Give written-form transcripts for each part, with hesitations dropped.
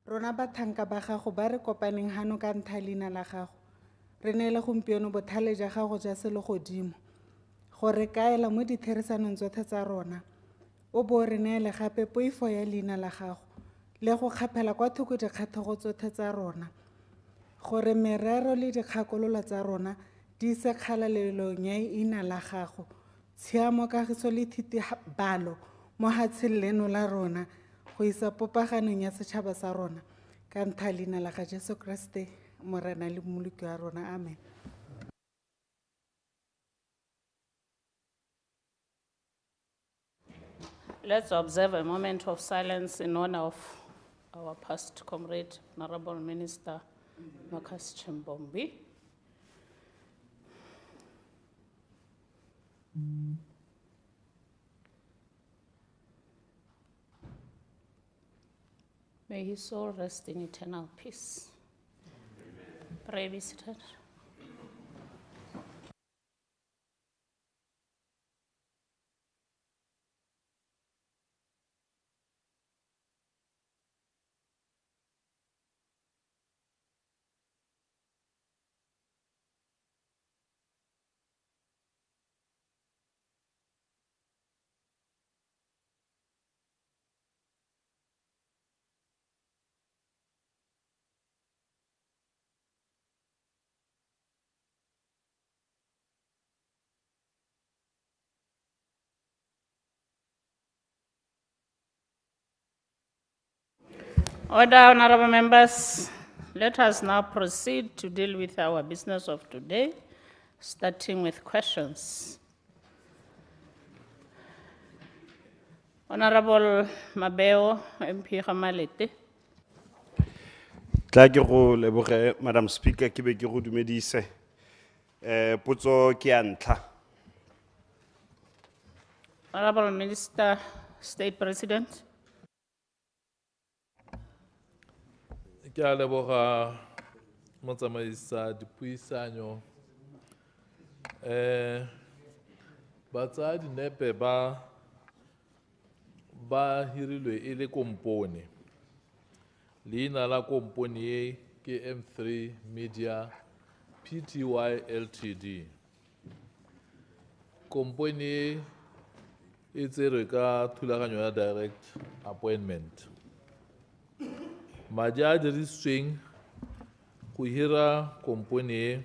Rona bathanka ba gago ba re kopaneng hano ka ntlha leina la gago. Re neele gompieno bothale jwa gago jwa se le godimo. Gore kaela mo ditherisanong tsotlhe tsa rona. O bo re neele gape poifo ya leina la gago. Le go kgapela kwa thoko dikgatlhego tsotlhe tsa rona. Gore merero le dikgakololo tsa rona di se kgalalelong ya leina la gago. Tshiamo kagiso le thitibalo mo hatsheng leno la rona. Go isa popaganong ya setšhaba sa rona ka ntlha leina la ga Jesu Kriste morena le mmoloki wa rona. Amen. Let's observe a moment of silence in honor of our past comrade, Honorable Minister Marcus Chimbombi. May his soul rest in eternal peace. Pray be seated. Order, honorable members. Let us now proceed to deal with our business of today, starting with questions. Honorable Mabeo, MP Gamalete. Tla ke go leboge Madam Speaker ke be ke go dumedise. Potso ke ya ntlha. Honorable Minister, State President. Ke a leboga motsamaisa dipuisano batsadi nepe ba hirilwe e le kompone leina la kompone e ke M3 Media Pty Ltd kompone e tserwe ka thulaganyo ya direct appointment madi a dirisitsweng go hira kompone e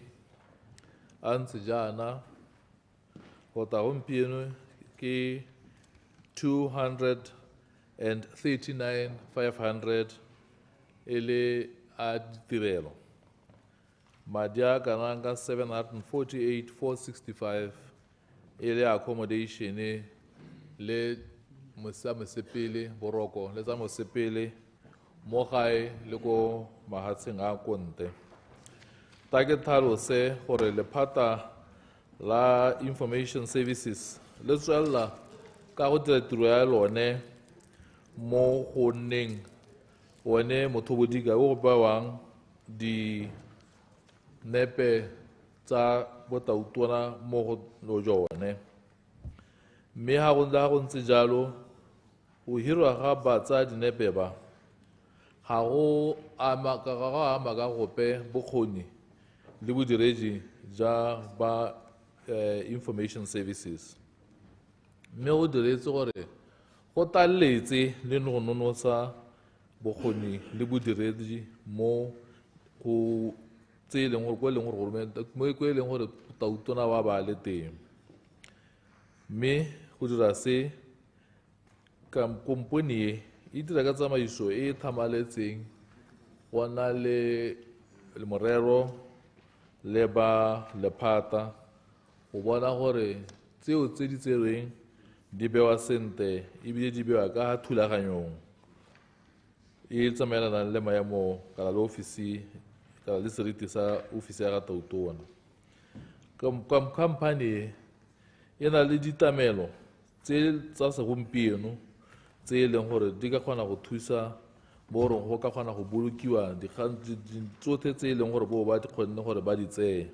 a ntse jaana go ta gompieno ke 239,500 e le a ditirelo madi a kanang ka 748,465 e le accommodation le mosepele boroko le tsa mosepele mo gae le ko mahatsheng a konte ta ke tlhalose gore lephata la information services le tswella ka go dira tiro ya lone mo go nneng one mothobodika o go bewang di nepe tsa botautona mo go lo jone mme ha go ntse jalo go hirwa ga batsadi nepe ba ga go ama ka gope bokgoni le bodiredi ja ba information services mme go diretse gore go taletse le go nonosa bokgoni le bodiredi mo go tseleng gore go leng gore mo go leng gore tautona wa ba le teng mme go dira se ka kompone e dira ka tsamaiso e thamaletseng go na le morero le ba lephata go bona gore tseo tse di tserweng di bewa sente ebile di bewa ka thulaganyong e tsamaelanang le maemo kana le ofisi kana le seriti sa ofisi ya ga tautona company e na le ditamelo tse tsa segompieno tse e leng gore di ka kgona go thusa bo rong go ka kgona go bolokiwa dikgang tsotlhe tse e leng gore bo ba di kgonne gore ba di tseye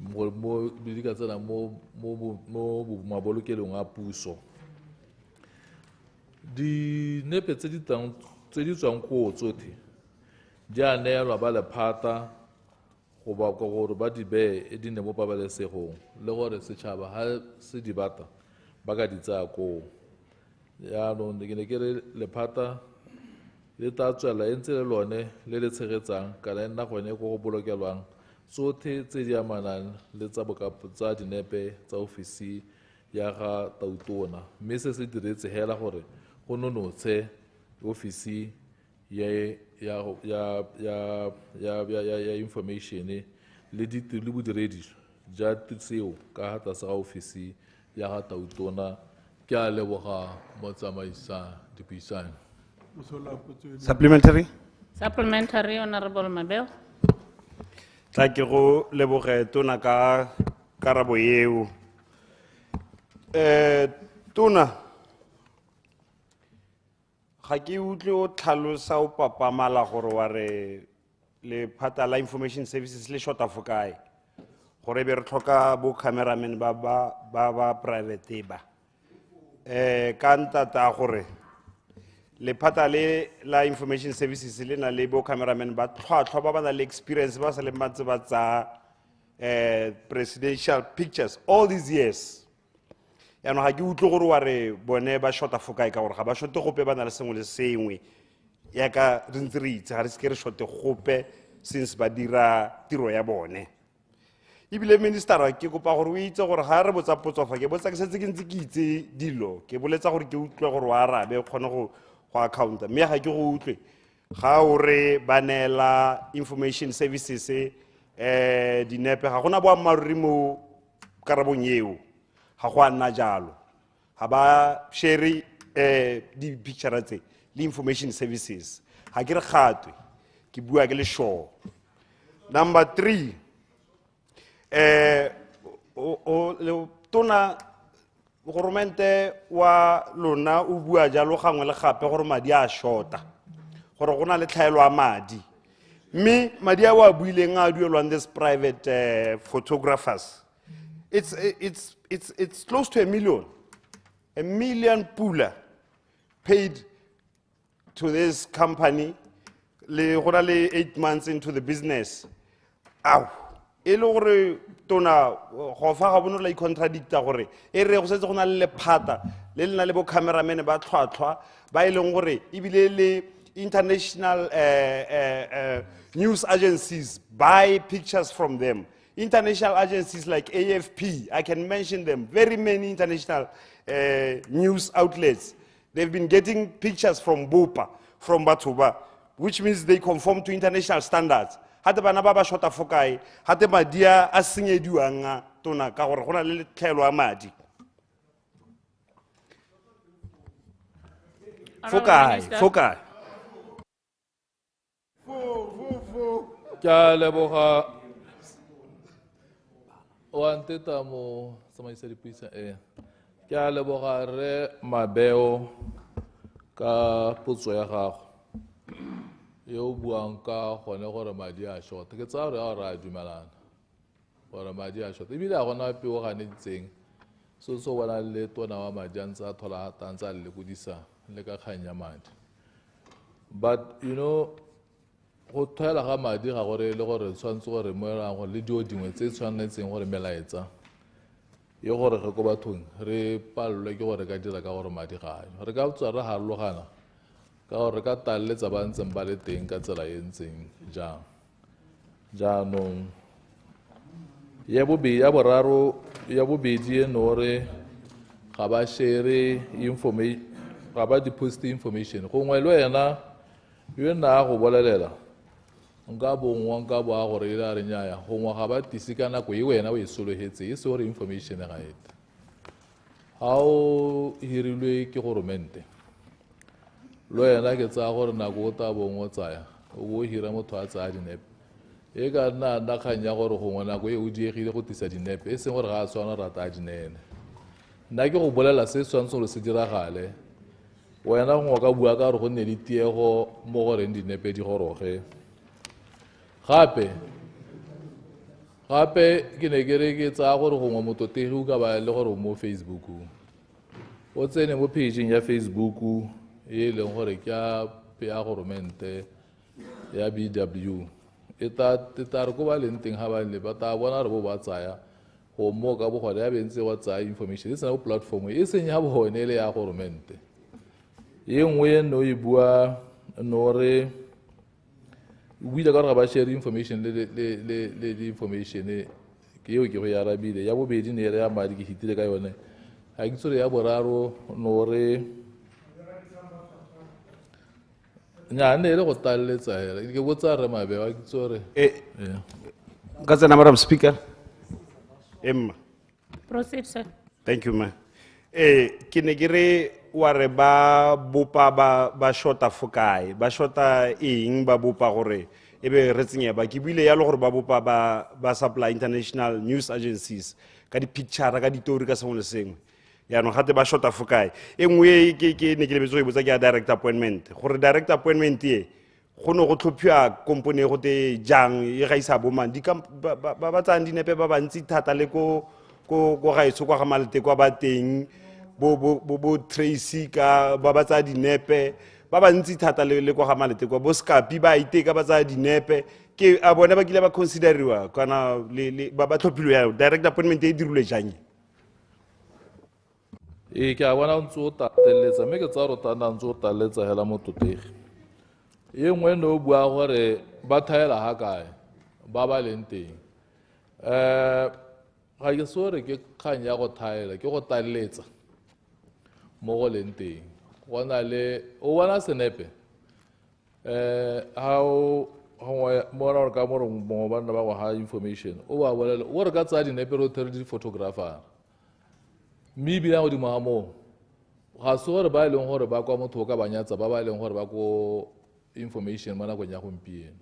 mo di ka tsena mo mabolokelong a puso dinepe tse di tang tse di tswang koo tsotlhe di a neelwa ba lephata go ba gore ba di beye di ne mo pabalesegong le gore setšhaba ga se di bata ba ka di tsaya koo. Yaanong ke ne ke re lephata le tla tswela e ntse le lone le le tshegetsang kana e nna gone ko go bolokelwang tsotlhe tse di amanang le tsa dinepe tsa ofisi ya ga tautona, mme se se diretse hela gore go nonotshe ofisi ya information le bodiredi ja tseo ka tlase ga ofisi ya ga tautona. Ke a leboga motsamaisa dipuisano. Supplementary. Supplementary, Honorable Mabel. Tla ke go leboge tona ka karabo eo. Tona, ga ke utlwe o tlhalosa o papamala gore wa re lephata la information services le shota fo kae gore be re tlhoka bo cameraman ba private ba ka ntata gore lephata le la information services le na le bo cameraman ba tlhwatlhwa ba ba na le experience ba sa le matse ba tsa presidential pictures all these years. Yaanong ga ke utlwe gore wa re bone ba shota fo kae ka gore ga ba shote gope ba na le sengwe le sengwe yaka re ntse re itse ga re seke re shote gope since ba dira tiro ya bone. Ebile minister ke kopa gore o itse gore ga re botsa potsofa ke botsa ke setse ke ntse ke itse dilo ke boletsa gore ke utlwe gore o arabe o kgone go accounta, mme ga ke go utlwe ga o re ba neela information services dinepe ga gona boammaaruri mo karabong eo. Ga go a nna jalo ga ba share di-picture tse le information services ga ke re gatwe ke bua ke le sure. Number 3 tona goromente wa lona o bua jalo gangwe le gape gore madi a shota gore go na le tlhaelo a madi, mme madi a wa buileng a duelwang this private photographers it's close to $1 million pula paid to this company le 8 months into the business. Ow, e le gore tona go fa ga bono la contradicta gore e re go setse go na le lephata le lena le bo cameraman ba tlhwatlhwa ba e leng gore ebile le international news agencies buy pictures from them. International agencies like AFP, I can mention them, very many international news outlets. They've been getting pictures from Bopa, from Batuba, which means they conform to international standards. Hate bana ba ba shota fokai, hate madia a senyediwanga tona ka gore gona le tlhaelo a madi. Fokai. Ke a leboga o anteta mo tsamaisa dipuisano ke a leboga re Mabeo ka potso ya gago yo buang ka gone gore madi a shota. Ke tsaya gore a dumelana gore madi a shota ebile a gona peo ganeditseng so bona le tona wa madi a ntse a thola tantse a le kodisa le ka kganya madi, but you know go thoela ga madi ga gore le gore tshwantse gore mo ra go le dio dingwe tse tshwanetseng gore melaetsa ye gore ge go bathong re palelwe ke gore ka dira ka gore madi ga yo re ka tswa re harologana ka gore ka taletsa ba ntseng ba le teng ka tsela e ntseng jang. Jaanong ya bobedi eno re ga ba share information ga ba di-post information gongwe le wena yo nna go bolelela nka bongwa nka boa gore e la re nyaya gongwe ga ba tisi ka nako e wena o e sologetse e se gore information ga ete ga o hirilwe ke goromente lo yena ke tsaya gore nako o ta bongwe o tsaya o bo hira motho a tsaya dinepe e ka nna kgang ya gore gongwe nako e o diegile go tisa dinepe e seng gore ga a tshwana rata a dinene. Nna ke go bolela se tshwanetse gore se diragale wena gongwe ka bua ka gore go nne le tiego mo goreng dinepe di goroge. Gape ke ne ke re ke tsaya gore gongwe mototegi o ka ba le gore mo Facebook o tsene mo pageng ya Facebook e leng gore ke ya ya goromente ya BW e ta re ko ba leng teng ha ba le ba ta bona re bo ba tsaya go mo ka bo gore ya bentse go tsaya information e sena go platform e seng ya bone le ya goromente ye nngwe no e bua no re buile ka re ba share information le information ke yo ke go ya rabile ya bobedi ne re ya madi ke hitile ka yone ha ke tsore ya boraro no re nya ne le go talletsa hela ke botsa re mabe wa ke tsore ka tsena madam speaker Emma. Proceed, sir. Thank you, ma. Ke ne ke re wa re ba bopa ba shota fokae ba shota eng ba bopa gore ebe re tsenya ba ke buile ya le gore ba bopa ba supply international news agencies ka di picture ka ditori ka sengwe le sengwe ya no gate ba shota fokae e nngwe ke ne ke lebetse go botsa ke ya direct appointment gore direct appointment ye go no go tlhophiwa company go te jang e ga isa bo man di ba tsang dinepe ba bantsi thata le ko gaetso kwa ga malete kwa ba teng bo Tracy ka ba tsa dinepe ba bantsi thata le kwa ga malete kwa bo Scapi ba iteka ba tsa dinepe ke a bona ba kile ba consideriwa kana ba tlhophilwe ya direct appointment e dirile jang ke a bona ntse o tateletsa mme ke tsa re tana ntse o tateletsa hela mo totegi ye nngwe no bua gore ba thaela ha kae ba ba leng teng ga ke sore ke kgang ya go thaela ke go tateletsa mo go leng teng go na le o bona senepe ha o mo ra ka mo mo ba nna ba go ha information o ba bolela o re ka tsa dinepe ro tere di photographer mi bi ya go di mo ga se gore ba leng gore ba kwa motho ka banyatsa ba ba leng gore ba ko information mana go nya gompieno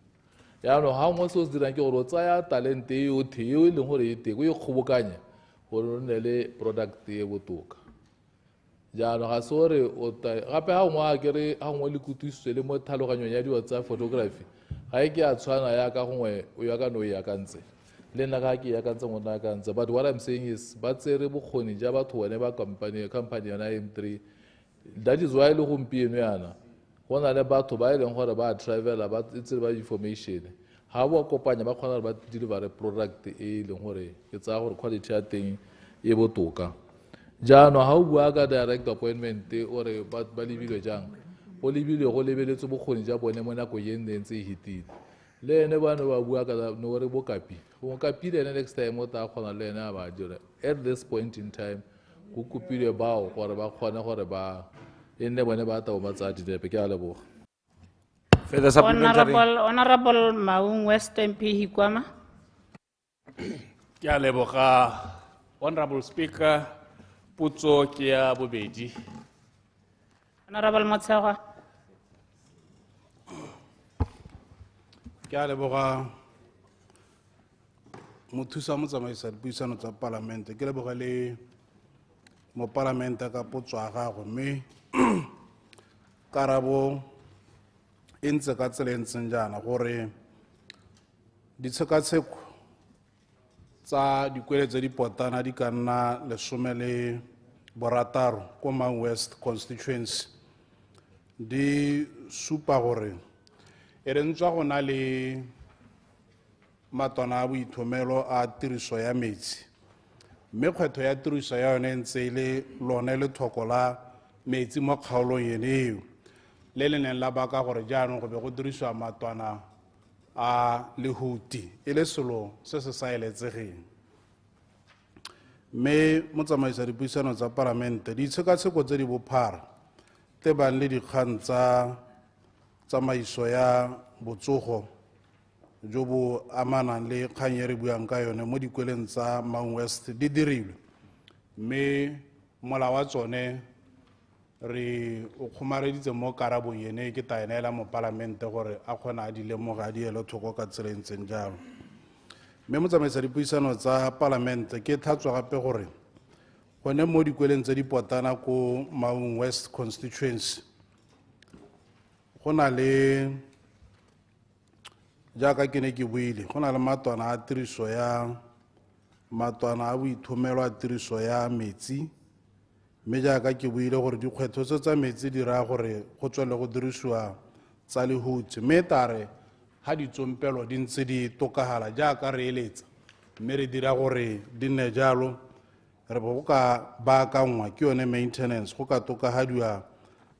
ya no ha mo se se dirang ke gore o tsaya talente e o theo e leng gore e teng o e kgobokanya gore o nne le product e botoka ja no ga se gore o gape ha ngwa ke re ha ngwe le kutisitswe le mo tlhaloganyong ya diwa tsa photography ga e ke a tshwana ya ka gongwe o ya ka no ya ka ntse le nna ga ke ya ka ntse ngwana ka ntse but what I'm saying is ba tsere bokgoni ja batho bone ba company yana M3 that is why le gompieno yana go na le batho ba e leng gore ba traveler ba tsere ba information ha bo kopanya ba kgona ba deliver product e leng gore ke tsa gore quality ya teng e botoka ja no ha o bua ka direct appointment ore ba lebile jang o lebile go lebeletse bokgoni ja bone mo nako ye ntse e hitile le ene ba no ba bua ka no re bo kapi go kapile ene next time o ta kgona le ene ba dira at this point in time go kopile bao gore ba kgone gore ba ene bone ba ta o matsa dinepe ke a leboga further supplementary Honorable Maung Western P. Hikwama. Ke a leboga Honorable Speaker potso ke ya bobedi Honorable Motshegwa. ke a leboga mothusa motsamaisa dipuisano tsa palamente ke leboga le mo palamente ka potso ya gago mme karabo e ntse ka tsela e ntseng jaana gore ditshekatsheko tsa dikweletso dipotana di ka nna 16 ko Mang West Constituency di supa gore e re ntswa go na le matwana a boithomelo a tiriso ya metsi mme kgwetho ya tiriso ya yone ntse le lone le thoko la metsi mo kgaolong yeneo le le neng la baka gore jaanong go be go dirisiwa matwana a lehuti e le selo se se sa eletsegeng mme motsamaisa dipuisano tsa palamente ditshekatsheko tse di bophara tse bang le dikgang tsa tsamaiso ya botsogo jo bo amanang le kgang e re buang ka yone mo dikweleng tsa Mang West di dirilwe mme mola wa tsone re o kgomareditse mo karabong ene ke ta eneela mo palamente gore a kgona a di lemoga a di ele thoko ka tsela e ntseng jalo mme motsamaisa dipuisano tsa palamente ke tlhatswa gape gore gone mo dikweleng tse di potana ko Mang West Constituency go na le jaaka ke ne ke buile go na le matwana a tiriso ya matwana a boithomelo a tiriso ya metsi mme jaaka ke buile gore dikgwetho tsa metsi di raya gore go tswele go dirisiwa tsa lehutshe mme tare ha ditsompelo di ntse di tokagala jaaka re eletsa mme re dira gore di nne jalo re bo ka baakangwa ke yone maintenance go ka tokagadiwa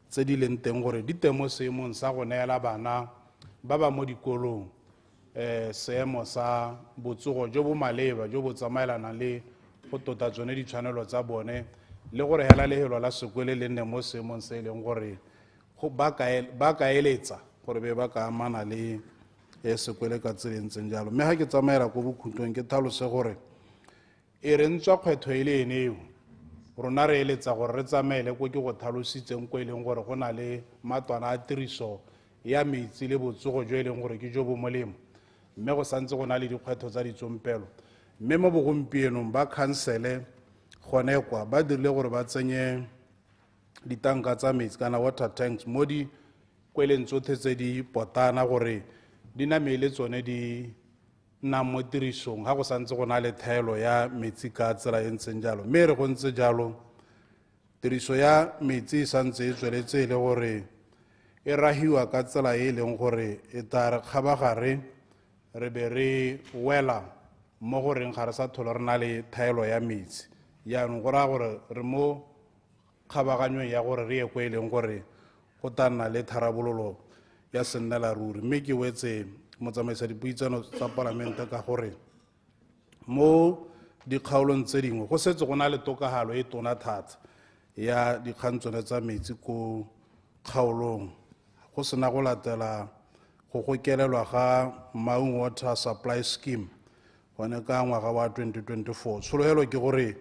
tse di leng teng gore di teng mo seemong sa go neela bana ba ba mo dikolong seemo sa botsogo jo bo maleba jo bo tsamaelana le go tota tsone ditshwanelo tsa bone le gore hela lehelo la sekole le nne mo seemong se e leng gore ba ka eletsa gore be ba ka amana le sekole ka tselentseng jalo mme ga ke tsamaela ko bokhutlong ke tlhalose gore e re ntswa kgwetho e le eneo rona re eletsa gore re tsamaele ko ke go tlhalositseng ko e leng gore go na le matwana a tiriso ya metsi le botsogo jo e leng gore ke jo bo molemo mme go santse go na le dikgwetho tsa ditsompelo mme mo bogompienong ba khansele gone kwa ba dirile gore ba tsenye ditanka tsa metsi kana water tanks mo di kweleng tsotlhe tse di potana gore di namele tsone di nna mo tirisong ga go santse go na le thaelo ya metsi ka tsela e ntseng jalo mme re go ntse jalo tiriso ya metsi e santse e tsweletse le gore e rahiwa ka tsela e leng gore e tla re kgabagare re be re wela mo goreng ga re sa tlhole re na le thaelo ya metsi yaanong go raya gore re mo kgabaganyong ya gore re ye ko e leng gore go tla nna le tharabololo ya sennela ruri mme ke wetse motsamaisa dipuisano tsa palamente ka gore mo dikgaolong tse dingwe go setse go na le tokagalo e tona thata ya dikgang tsone tsa metsi ko kgaolong go sena go latela go gokelelwa ga Maung Water Supply Scheme gone ka ngwaga wa 2024 tshologelo ke gore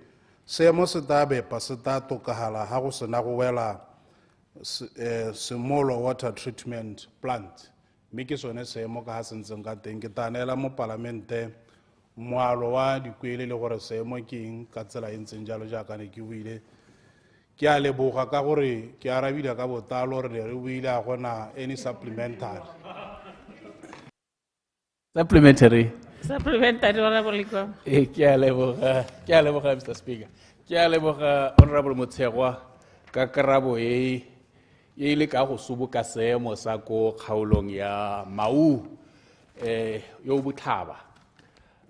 seemo se tla bepa se tla tokagala ga go sena go wela Semolo Water Treatment Plant mme ke sone seemo ka ga sentseng ka teng ke tanela mo palamente moalo wa dikwele le gore seemo ke eng ka tsela e ntseng jalo jaaka ne ke buile ke a leboga ka gore ke arabile ka botalo re re buile a gona any supplementary Honorable Ikwa. Ke a leboga Mr. Speaker. Ke a leboga Honorable 𝗧𝗛𝗧 ka karabo e ile ka go suboka seemo sa ko kgaolong ya Mau yo botlhaba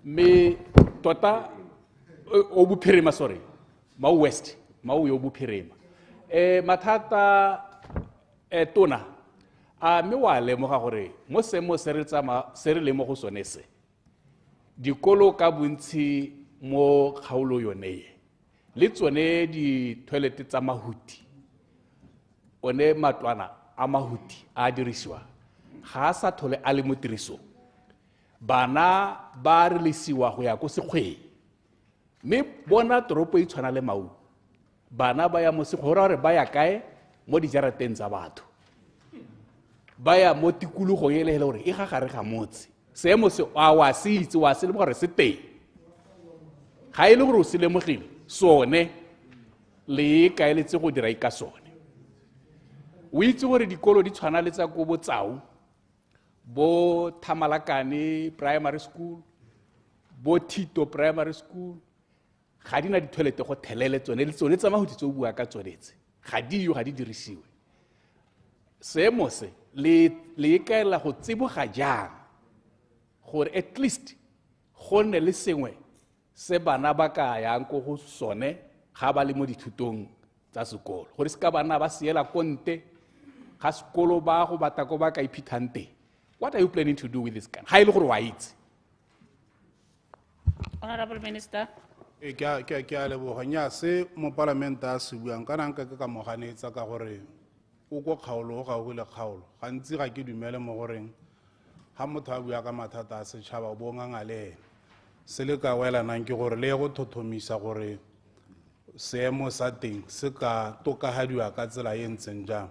mme tota o bophirima sorry Mau West Mau yo bophirima mathata tona a mme wa lemoga gore mo seemo se re le mo go sone se dikolo ka bontsi mo kgaolo yone le tsone di-toilet tsa mahuti one matwana a mahuti a dirisiwa ga a sa tlhole a le mo tirisong bana ba relisiwa go ya ko sekgweng mme bona toropo e tshwana le Mau bana ba ya mo sekgweng gore ba ya kae mo dijarateng tsa batho ba ya mo tikologong e le gore e ga gare ga motse seemo se wa se itse wa se le gore se teng ga e le gore o se lemogile sone le kaeletse go dira ka sone o itse gore dikolo di tshwana le tsa ko Botsau bo Thamalakane Primary School bo Thito Primary School ga di na di-toilete go thelele tsone le tsone tsa mahuti tse o bua ka tsonetse ga di dirisiwe seemo se le ikaela go tsiboga jang gore at least go nne le sengwe se bana ba ka yang ko go sone ga ba le mo dithutong tsa sekolo gore se ka bana ba seela konte ga sekolo ba go bata ko ba ka iphithang teng. What are you planning to do with this gun? Ha ile gore wa itse. Honorable Minister. ke a leboga nya se mo parlamente a se buang kana nka ka moganetsa ka gore o go kgaolo ga go le kgaolo gantsi ga ke dumele mo goreng ha motho a bua ka mathata a setšhaba bo ngangale se le ka wela nang ke gore le go thothomisa gore seemo sa teng se ka tokagadiwa ka tsela e ntseng jang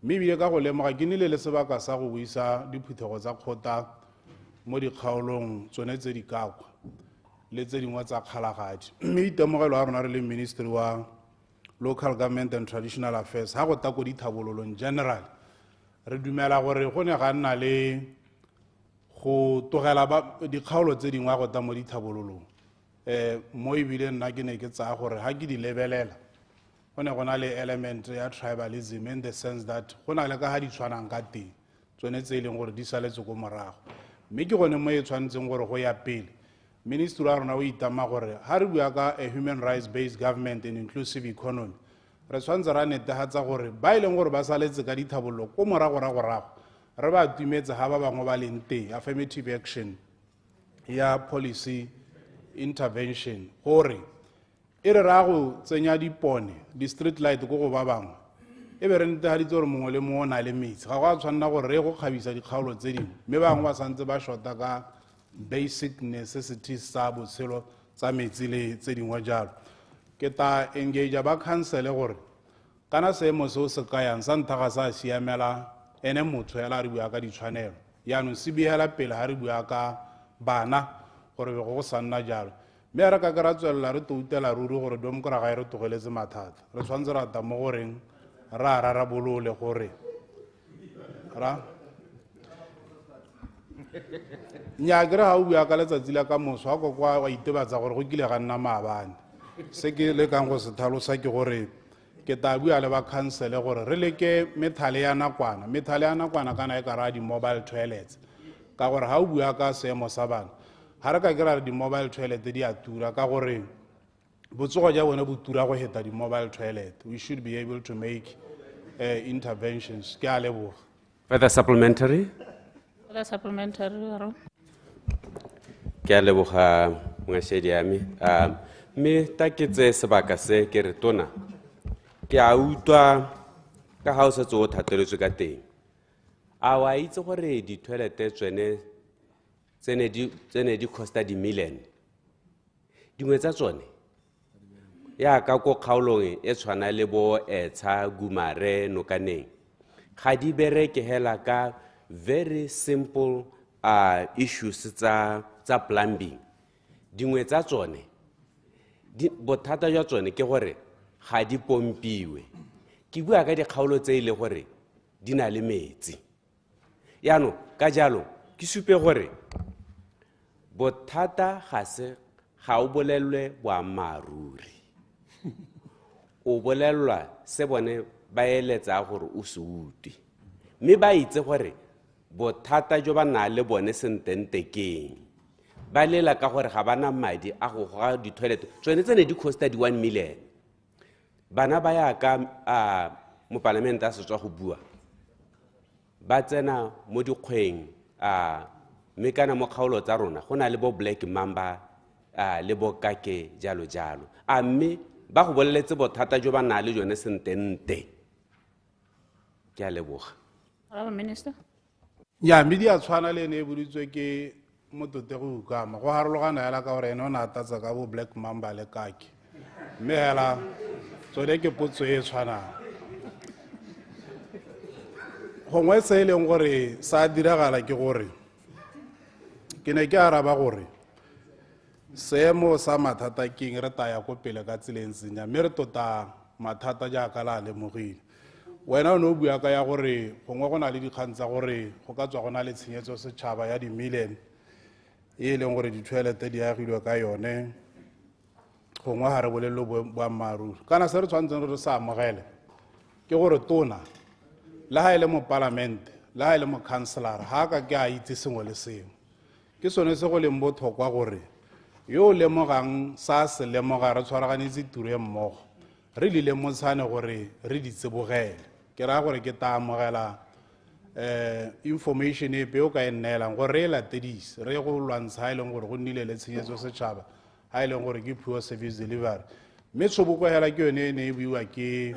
mme bile ka go lemoga ke nile le sebaka sa go buisa diphuthego tsa kgota mo dikgaolong tsone tse di kakwa le tse dingwe tsa kgalagadi mme itemogelo a rona re le ministry wa local government and traditional affairs ha go ta ko dithabololong general re dumela gore go ne ga nna le go togela dikgaolo tse dingwe go ta mo dithabololong mo ebile nna ke ne ke tsaya gore ha ke di lebelela go ne go na le element ya tribalism in the sense that go na le ka ha di tshwanang ka teng tsone tse e leng gore di saletse ko morago mme ke gone mo e tshwanetseng gore go ya pele ministry wa rona o itama gore ha re bua ka a human rights based government and inclusive economy re tshwanetse ra netefatsa gore ba e leng gore ba saletse ka dithabololo ko morago re ba tumetse ha ba bangwe ba leng teng affirmative action ya policy intervention gore e re ra go tsenya dipone di street light go go ba bangwe e be re netefaditse gore mongwe le mongwe o na le metsi ga go a tshwanela gore re go kgabisa dikgaolo tse dingwe mme bangwe ba santse ba shota ka basic necessities tsa botshelo tsa metsi le tse dingwe jalo ke ta engage ba council gore kana seemo seo se ka yang sa ntlha ga sa siamela ene motho hela re bua ka ditshwanelo yaanong se biela pele ha re bua ka bana gore go sa nna jalo mme re ka ke ra tswelela re toutela ruri gore domkora ga e re togeletse mathata re tshwanetse rata mo goreng ra rarabolole gore nnyake re ga o bua ka letsatsi la ka moso ga kokwa wa itebatsa gore go kile ga nna maabane se ke lekang go se tlhalosa ke gore ke ta bua le ba council gore re leke methale ya nakwana kana e ka ra di-mobile toilets ka gore ga o bua ka seemo sa bana ga re ka kry-a di-mobile toilet di a tura ka gore botsogo ja bone bo tura go heta di-mobile toilet we should be able to make interventions ke a leboga Further supplementary? Further supplementary. Ke a leboga ngwešedi ya me mme ta ke tse sebaka se ke re tona ke a utlwa ka ga o setse o thateletswe ka teng a wa itse gore di-toilete tsene di costa di-million dingwe tsa tsone ya ka ko kgaolong e tshwana le bo 𝗧𝗛𝗑 nokaneng ga di bereke hela ka very simple issues tsa plumbing dingwe tsa tsone bothata jwa tsone ke gore ga di pompiwe ke bua ka dikgaolo tse ile gore di na le metsi yaanong ka jalo ke supe gore bothata ga o bolelwe boammaaruri o bolelwa se bone ba eletsa gore o se utlwe mme ba itse gore bothata jo ba na le bone sententekeng ba lela ka gore ga bana madi a go goga di-toilet tsone tsene di costa di 1 million bana ba ya ka mo parlamente a setswa go bua ba tsena mo dikgweng mme kana mo kgaolo tsa rona go na le bo black mamba le bo kake jalo mme ba go boleletse bothata jo ba na le jone sentente ke a leboga Minister. ya mme di a tshwana le ene e boditswe ke motote go ukama go harologana hela ka gore ene o ne a tatsa ka bo black mamba le kake mme hela tsone ke potso e tshwanang gongwe se e leng gore sa diragala ke gore ke ne ke araba gore seemo sa mathata keng re taya ko pele ka tseleng senya mme re tota mathata jaaka la lemogile wena o ne o bua ka ya gore gongwe go na le dikgang tsa gore go ka tswa go na le tshenyetso setšhaba ya di-million e leng gore di-toilete di agilwe ka yone gongwe ga re bolelele boammaaruri kana se re tshwanetseng re sa amogele ke gore tona le ga e le mo palamente le ga e le mo councilora ga ka ke a itse sengwe le sengwe ke sone se go leng botlhokwa gore yo o lemogang sa se lemoga re tshwaraganetse tiro e mmogo re di lemotshane gore re di tsebogele ke raya gore ke ta amogela information epe o ka e nneelang gore re e latedise re go lwantsha ga e leng gore go nnile le tshenyetso setšhaba ga e leng gore ke poor service delivery mme tshoboko hela ke yone e ne e buiwa ke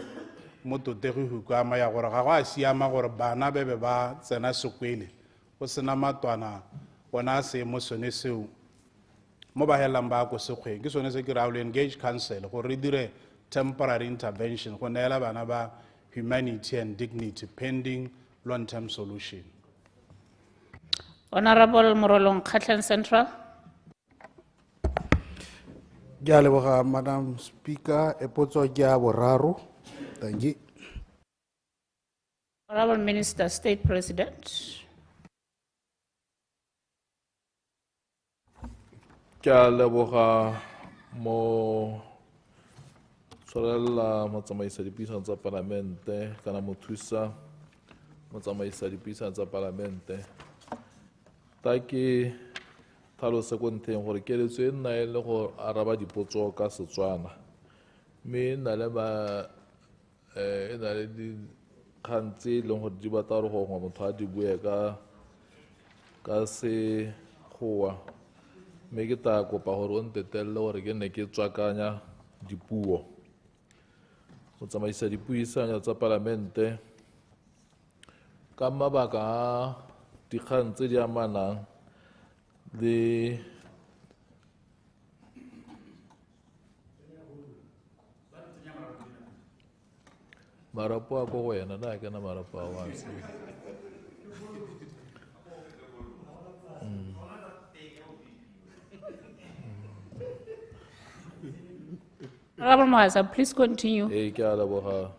mototegi hukama ya gore ga go a siama gore bana be ba tsena sekwele go sena matwana ona a seemo sone seo mo ba helelang ba ko sekgweng ke sone se ke ra engage council gore re dire temporary intervention go neela bana ba humanity and dignity pending long-term solution. Honorable Morolong Kgatlen Central. Ke a leboga, Madam Speaker, e potso ke ya boraro. Thank you. Honorable Minister, State President. Ke a leboga mo tshwarela motsamaisa dipuisano tsa parlamente kana mo thusa motsamaisa dipuisano tsa palamente ta ke tlhalose ko ntheng gore keletso e nna e le go araba dipotso ka Setswana mme e na le dikgang tse e leng gore di batla gore gongwe motho a di bue ka Sekgowa mme ke tla kopa gore o ntetelele gore ke ne ke tswakanya dipuo go tsamaisa dipuisano tsa palamente ka mabaka a dikgang tse di amanang le marapo a ko go wena na ke na marapo a wanse Honorable Mohasa, please continue. ke a leboga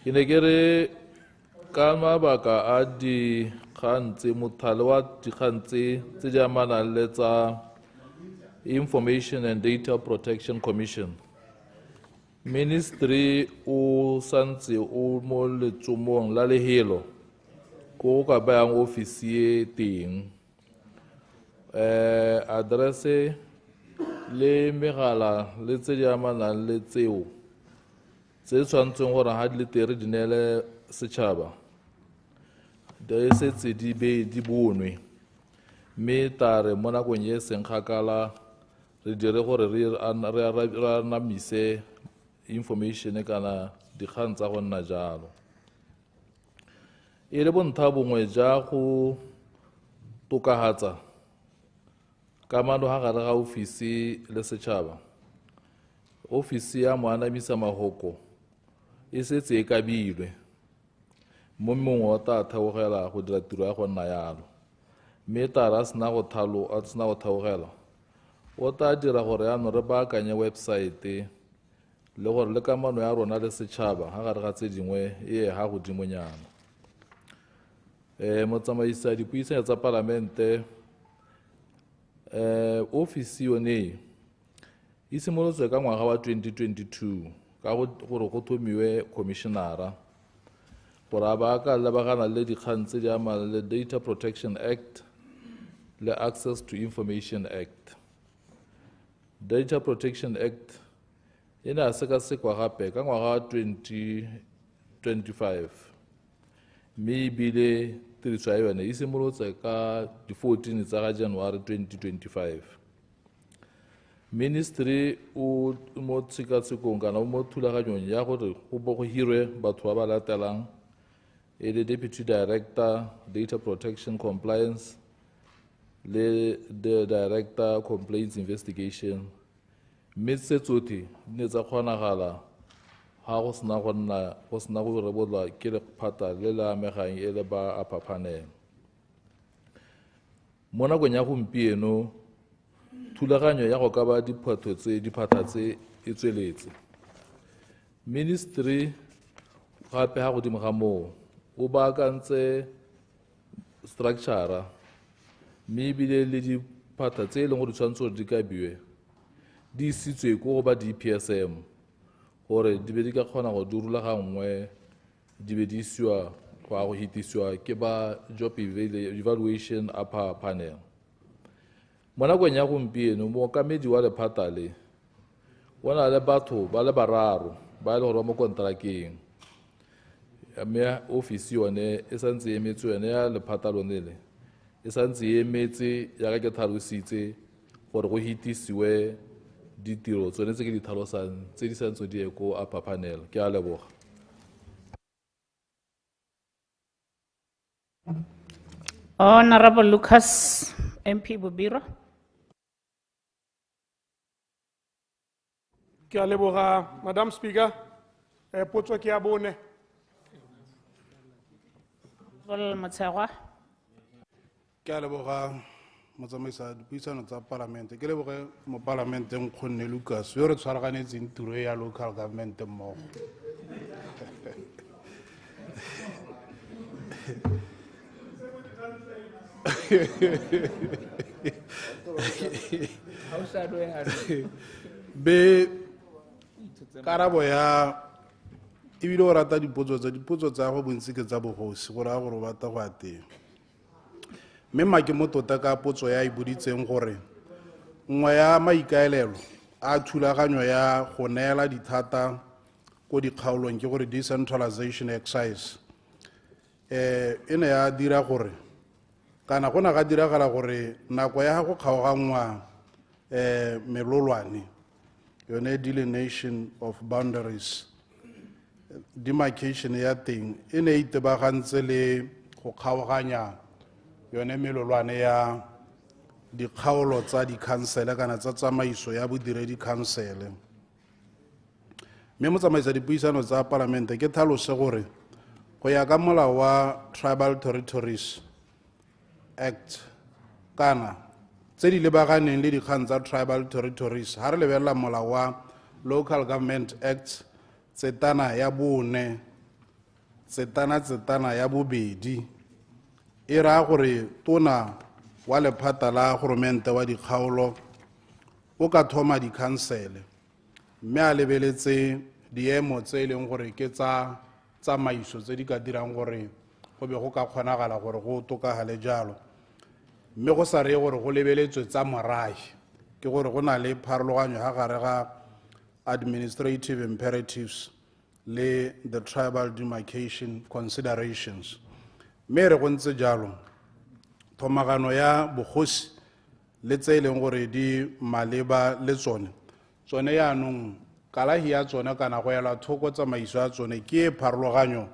ke ne ke re ka mabaka a dikgang tse mothale wa dikgang tse di amanang le tsa Information and Data Protection Commission ministry o santse o mo letsomong la lehelo ko ka bayang ofisi e teng address le megala le tse di amanang le tseo tse tshwantseng gore ha di le tere di neele setšhaba di setse di bonwe mme tare mo nakong e seng kgakala re dire gore re anamise information kana dikgang tsa go nna jalo e le bontlha bongwe ja go tokahatsa kamano ha gare ga ofisi le setšhaba ofisi ya mo anamisa mahoko e setse e kabilwe mo mongwe o tla theogela go dira tiro ya go nna yalo mme tara a sena go theogela o tla dira gore yaanong re baakanye website le gore le kamano ya rona le setšhaba ga gare ga tse dingwe e ga godimonyana motsamaisa dipuisano tsa palamente ofisi yone e simolotswe ka ngwaga wa 2022 ka gore go thomiwe commissionera gore a ba ka lebagana le dikgang tse di amanang le Data Protection Act le Access to Information Act. Data Protection Act e ne a sekasekwa gape ka ngwaga wa 2025 mme ebile tiriso ya yone e simolotse ka di 14 tsa ga January 2025 ministry o mo tshekatshekong kana mo thulaganyong ya gore go hirwe batho ba ba latelang e le Deputy Director Data Protection Compliance le the Director Complaints Investigation mme tse tsotlhe ne tsa kgonagala ga go sena go rebolwa ke lephata le le amegang e le ba aphapaneng mo nakong ya gompieno thulaganyo ya go ka ba diphatha tse e tsweletse ministry gape ga godimo ga moo o baakantse structure mme ebile le diphatha tse e leng gore di tshwanetse gore di kabiwe di isitswe ko go ba di-PSM gore di be di ka kgona go di rulagangwe di be di isiwa go a go hitisiwa ke ba job evaluation upper panel mo nakong ya gompieno mookamedi wa lephata le o na le batho ba le bararo ba e le gore ba mo kontrakeng mme ofisi yone e santse e emetse yone ya lephata lone le e santse e emetse ya ke tlhalositse gore go hitisiwe ditiro tsone tse ke di tlhalosang tse di santse di ye ko upper panel ke a leboga Honorable Lucas MP Bobira. Ke a leboga Madam Speaker potso ke ya bone Motshewa. ke a leboga motsamaisa dipuisano tsa palamente ke leboge mo parlamenteng kgonne Lucas yo re tshwaraganetseng tiro ya local government mmogo be karabo ya ebile o rata dipotso tsa go bontsi ke tsa bogosi go raya gore o batla go a teng. Mme make mo tota ka potso ya e boditseng gore nngwe ya maikaelelo a thulaganyo ya go neela dithata ko dikgaolong ke gore decentralization exercise e ne ya dira gore kana go na ga diragala gore nako ya go kgaoganngwa melolwane yone delineation of boundaries demarcation ya teng e ne itebagantse le go kgaoganya yone melolwane ya dikgaolo tsa dikhansele kana tsa tsamaiso ya bodiredi khansele. Mme motsamaisa dipuisano tsa palamente ke tlhalose gore go ya ka molao wa Tribal Territories Act kana tse di lebaganeng le dikgang tsa Tribal Territories ha re lebelela molao wa Local Government Act tsetana ya bone tsetana ya bobedi e raya gore tona wa lephata la goromente wa dikgaolo o ka thoma dikhansele mme a lebeletse diemo tse e leng gore ke tsa tsamaiso tse di ka dirang gore go be go ka kgonagala gore go tokagale jalo. Mme go sa reye gore go lebeletswe tsa morahi ke gore go na le pharologanyo ga gare ga administrative imperatives le the tribal demarcation considerations. Mme re go ntse jalo thomagano ya bogosi le tse e leng gore di maleba le tsone yaanong kalahi ya tsone kana go ela thoko tsamaiso ya tsone ke e pharologanyo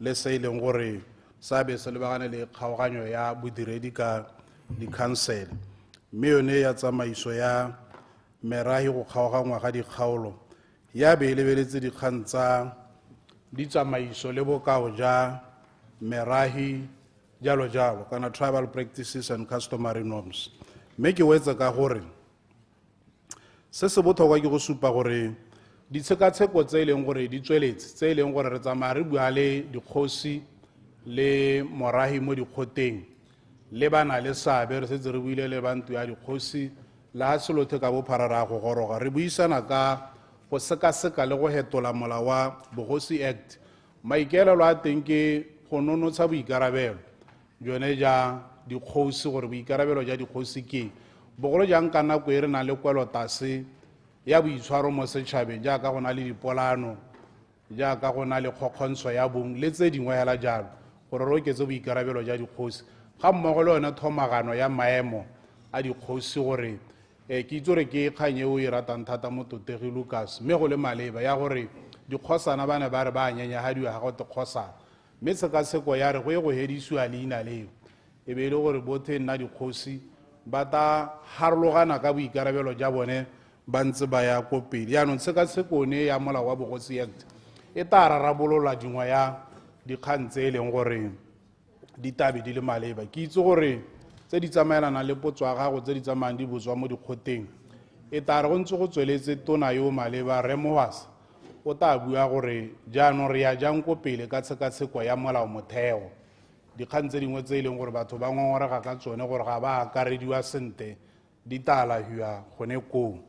le se e leng gore sa be se lebagane le kgaoganyo ya bodiredi ka dikhansele. Mme yone ya tsamaiso ya merahi go kgaogangwa ga dikgaolo ya be e lebeletse dikgang tsa ditsamaiso le bokao ja merahi jalo kana tribal practices and customary norms. Mme ke wetsa ka gore se se botlhokwa ke go supa gore ditshekatsheko tse e leng gore di tsweletse tse e leng gore re tsamaya re bua le dikgosi le morahi mo dikgoteng le bana le seabe re setse re buile le bantu ya dikgosi le ga selothe ka bophara ra go goroga re buisana ka go sekaseka le go hetola molao wa Bogosi Act. Maikaelelo a teng ke go nonotsha boikarabelo jone ja dikgosi gore boikarabelo ja dikgosi ke bogolo jang ka nako e re nang le kwelotase ya boitshwaro mo setšhabeng jaaka go na le dipolano jaaka go na le kgokgontsho ya bong le tse dingwe hela jalo gore re oketse boikarabelo ja dikgosi ga mmogo le yone thomagano ya maemo a dikgosi gore ke itse gore ke kgang e o e ratang thata mo Totegi Lucas mme go le maleba ya gore dikgosana ba ne ba re ba nyenyagadiwa ga gote kgosana mme tshekatsheko ya re go ye go hedisiwa leina leo e be e le gore bothe nna dikgosi ba ta harologana ka boikarabelo ja bone ba ntse ba ya ko pele. Yaanong tshekatsheko ne ya molao wa Bogosi Act e ta rarabolola dingwe ya dikgang tse e leng gore ditabe di le maleba. Ke itse gore tse di tsamaelana le potso ya gago tse di tsamayang di botswa mo dikgoteng e ta re go ntse go tsweletse tona yo maleba Rre Mohasa o ta bua gore jaanong re ya jang ko pele ka tshekatsheko ya molao motheo dikgang tse dingwe tse e leng gore batho ba ngongorega ka tsone gore ga ba akarediwa sente di talahiwa gone koo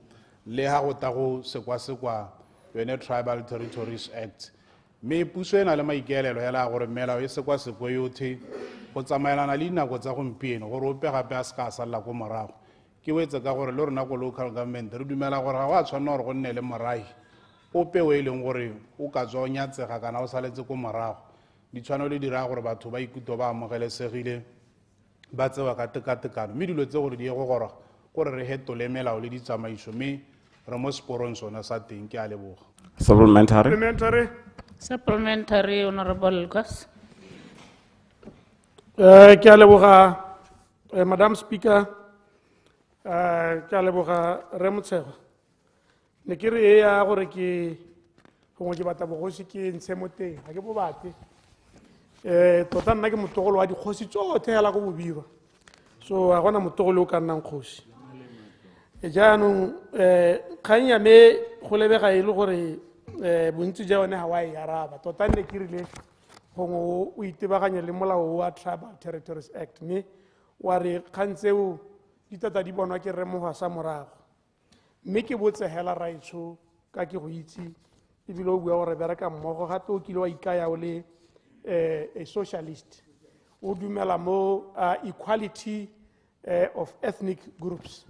le ga go ta go sekwasekwa yone Tribal Territories Act. Mme puso e na le maikaelelo hela gore melao e sekwasekwe yotlhe go tsamaelana le dinako tsa gompieno gore ope gape a se ka salela ko morago. Ke wetse ka gore le rona ko local government re dumela gore ga go a tshwanela gore go nne le morahi ope o e leng gore o ka tswa o nyatsega kana o saletse ko morago. Ditshwanelo di raya gore batho ba ikutlwa ba amogelesegile ba tsewa ka tekatekano mme dilo tse gore di ye go goroga gore re hetole melao le ditsamaiso mme re mo seporong sona sa teng. Ke a leboga. Supplementary, Honorable Lucas. Ke a leboga Madam Speaker, ke a leboga Rre Motshegwa. Ne ke re ya gore ke gongwe ke batla bogosi ke ntshe mo teng ga ke bo bate tota nna ke motogolo wa dikgosi tsotlhe hela go bobirwa so ga gona motogolo o ka nnang kgosi jaanong kgang ya me go lebega e le gore bontsi ja yone ga wa e araba tota nne ke rile gongwe o itebaganye le molao wa Tribal Territories Act mme wa re kgang tseo di tata di bonwa ke Rre Mohasa morago mme ke botse hela raitsho ka ke go itse ebile o bua gore bereka mmogo gape o kile wa ikaya o le a socialist o dumela mo equality of ethnic groups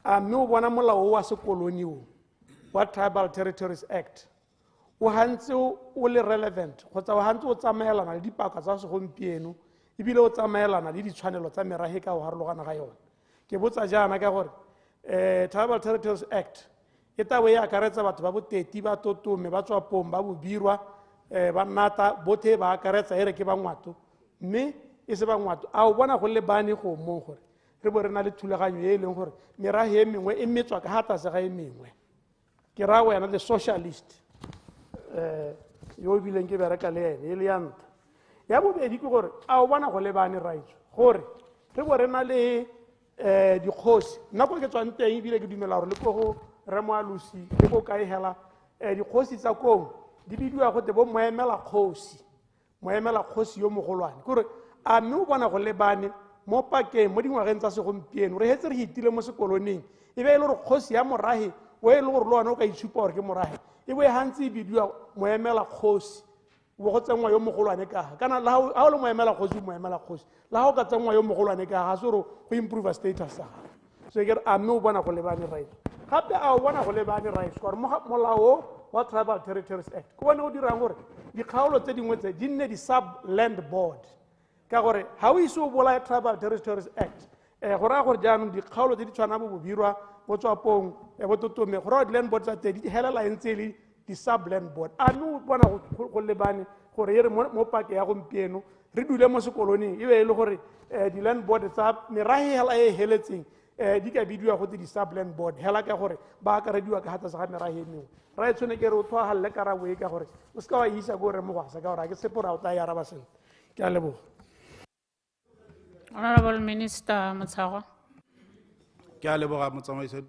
mme o bona molao wa sekoloni o wa Tribal Territories Act o hantse o le relevant kgotsa o hantse o tsamaelana le dipaka tsa segompieno ebile o tsamaelana le ditshwanelo tsa merafe ka go harologana ga yona ke botsa jaana ka gore Tribal Territories Act e tabo e akaretsa batho ba boteti ba totome ba tswapong ba bobirwa ba nnata bothe ba akaretsa ere ke ba ngwato mme e se ba ngwato a o bona go le bane go mo gore re bo re na le thulaganyo e leng gore merafe e mengwe e metswa ka hata se ga e mengwe ke ra wena the socialist yo bileng ke bereka le ene e le yanta ya bobedi ke gore a o bona go le bane raitso gore re bo re na le dikgosi nna ko ke tswang teng ebile ke dumela gore le ko go remo alusi le go ka hela dikgosi tsa kong di bidiwa go te bo moemela kgosi yo mogolwane gore a mme o bona go le bane mo pakeng mo dingwageng tsa segompieno re hetse re hitile mo sekoloning e be e le gore kgosi ya morahe o e le gore le wena o ka itshupa gore ke morahe e bo e hantse e bidiwa moemela kgosi o go tsengwa yo mogolwane ka kana ha o le moemela kgosi la ha o ka tsengwa yo mogolwane ka ga se gore go improve status sa gago so ke re a mme o bona go le bane right gape a o bona go le bane right gore molao wa Tribal Territories Act ko bone o dirang gore dikgaolo tse dingwe tse di nne di-sub-land board ka gore ga o ise o bolaya Tribal Territories Act go raya gore jaanong dikgaolo tse di tshwana bo bobirwa bo tswapong bo totome go raya di-land board tsa teng di helela e ntse le di-sub-land board a mme o bona go lebane gore e re mo pake ya gompieno re dule mo sekoloning e be e le gore di-land board tsa merafe hela e heletseng di ka bidiwa go te di-sub-land board hela ka gore ba akarediwa ka hata sa ga merafe e mengwe ra e tshwane ke re o tshwagalle karabo e ka gore o se ka wa isa ko re mogwasa ka gore a ke sepora o tla e araba sentle ke a leboga. Honorable Minister 𝗧𝗛𝗘. ke a leboga motsamaisi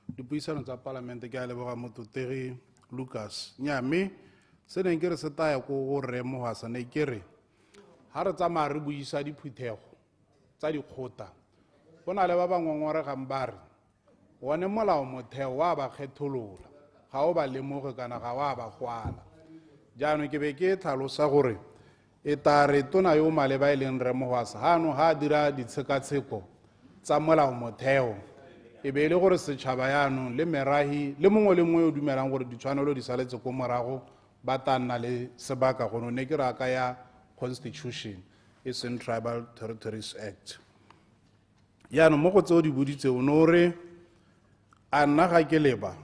dipuisano tsa palamente ke a leboga mototegi Lucas mme se neng ke re se taya ko go re mogwasa ne ke re ha re tsamaya re buisa diphuthego tsa dikgota go na le ba bangongwaregang ba re one molao motheo wa ba kgetholola ga o ba lemoge kana ga wa ba kwala jaanong ke be ke tlhalosa gore e tare tona yo maleba e leng re mogwasa hano ha dira ditshekatsheko tsa molao motheo e be le gore setšhaba yaanong le merahi le mongwe le mongwe o dumelang gore ditshwanelo di saletse ko morago ba tanna le sebaka gono ne ke raka ya Constitution e seng Tribal Territories Act yaanong mo go tseo di boditse o no re a nna ga ke leba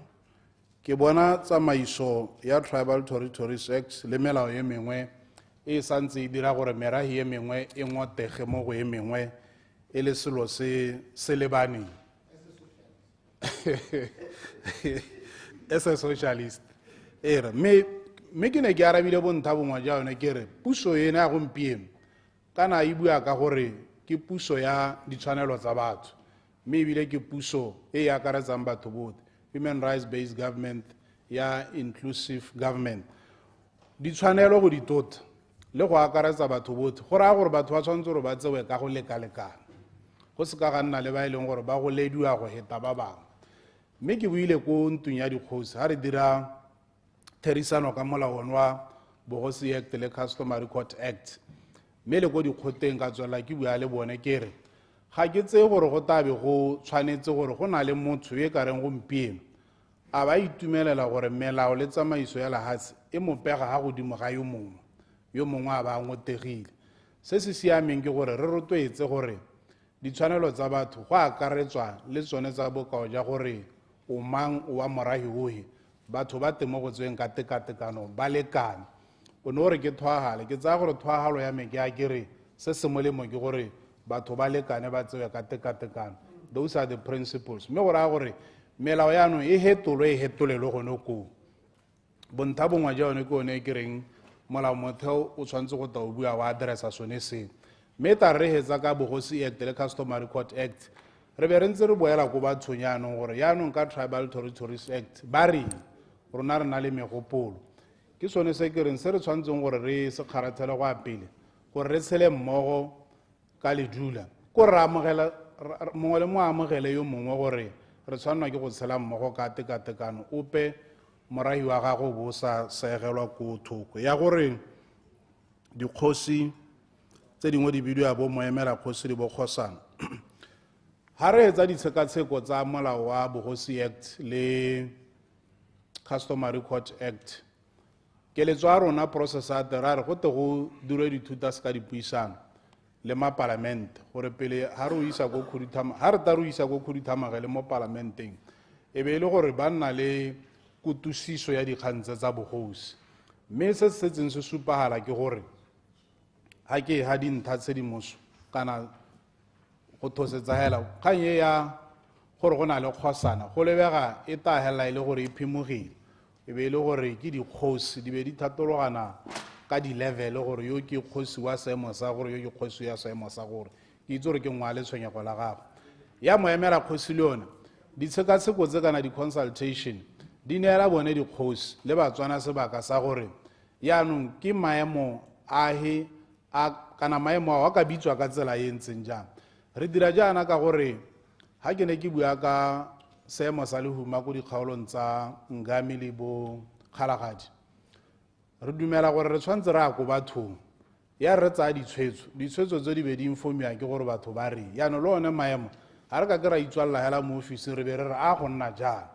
ke bona tsamaiso ya Tribal Territories Act le melao ye mengwe e santse e dira gore merahi ye mengwe e ngotege mo go ye mengwe e le selo se lebaneng as a socialist era me ke ne ke arabile bontha bongwe ja yone ke re puso ena ya gompieno kana e bua ka gore ke puso ya ditshwanelo tsa batho mme ebile ke puso e e akaretsang batho botlhe human rights based government ya inclusive government ditshwanelo go ditota le go akaretsa batho botlhe go raya gore batho ba tshwanetse gore ba tsewe ka go lekalekana go se ka ga nna le ba e leng gore ba go lediwa go heta ba bangwe mme ke buile ko ntlong ya dikgosi ga re dira therisano ka molaong wa Bogosi Act le Customary Court Act mme le ko dikgoteng ka tswela ke bua le bone ke re ga ke tseye gore go tabe go tshwanetse gore go na le motho e ka reng gompieno a ba itumelela gore melao le tsamaiso ya lehatshe e mo pega ga godimo ga yo mongwe a ba ngotegile se se siameng ke gore re rotloetse gore ditshwanelo tsa batho go akaretswa le tsone tsa bokao ja gore o mang o wa morahi ohe batho ba temo go tsweng ka tekatekano ba lekane o ne gore ke thwagale ke tsaya gore thwagalo ya me ke a kere se se molemo ke gore batho ba lekane ba tsewe ka tekatekano those are the principles mme go raya gore melao yaanong e hetolelwe gone koo bontha bongwe ja yone ke one e kereng molao motheo o tshwanetse go ta o bua wa addressa sone seno mme ta re hetsa ka Bogosi Act le Customary Court Act re be re ntse re boela ko bathong yaanong gore yaanong ka Tribal Territories Act ba re rona re na le megopolo ke sone se ke reng se re tshwanetseng gore re se kgarathele go apele gore re tshele mmogo ka ledula ko re amogela mongwe le mongwe amogele yo mongwe gore re tshwanelwa ke go tshela mmogo ka tekatekano ope morahi wa gago bo sa segelwa ko thoko ya gore dikgosi tse dingwe di bidiwa bo moemela kgosi le bokgosana ha re etsa ditshekatsheko tsa molao wa bogosi act le customary court act keletso ya rona process a tera re go te go dirwe dithuta se ka dipuisano le mapalamente gore pele ha re isa go khudithama ha re ta re isa go khudithama le mo parlamenteng e be ile gore ba nna le kutusiso ya dikgantse tsa bogosi mme se se tseng se supagala ke gore ha ke ha dintlha tshedimoso kana go thosetsa hela kgang e ya gore go na le kgosana go lebega e ta hela ile gore e phimogile e be ile gore ke dikgosi di be di thatologana ka di-level gore yo ke kgosi wa seemo sa gore yo ke kgosi ya seemo sa gore ke itse gore ke ngwa le tshwenyego la gago ya moemela kgosi le yone ditshekatsheko tse kana di-consultation di neela bone dikgosi le batswana sebaka sa gore yaanong ke maemo ahe kana maemo a ka bitswa ka tsela e ntseng jang re dira jaana ka gore ha ke ne ke bua ka seemo sa lehuma ko dikgaolong tsa ngami le bo kgalagadi re dumela gore re tshwantse re a ko bathong ya re tsaya ditshwetso tse di be di informiwa ke gore batho ba re yaanong le one maemo ga re ka ke ra itswalela hela mo ofising re be re re a go nna jang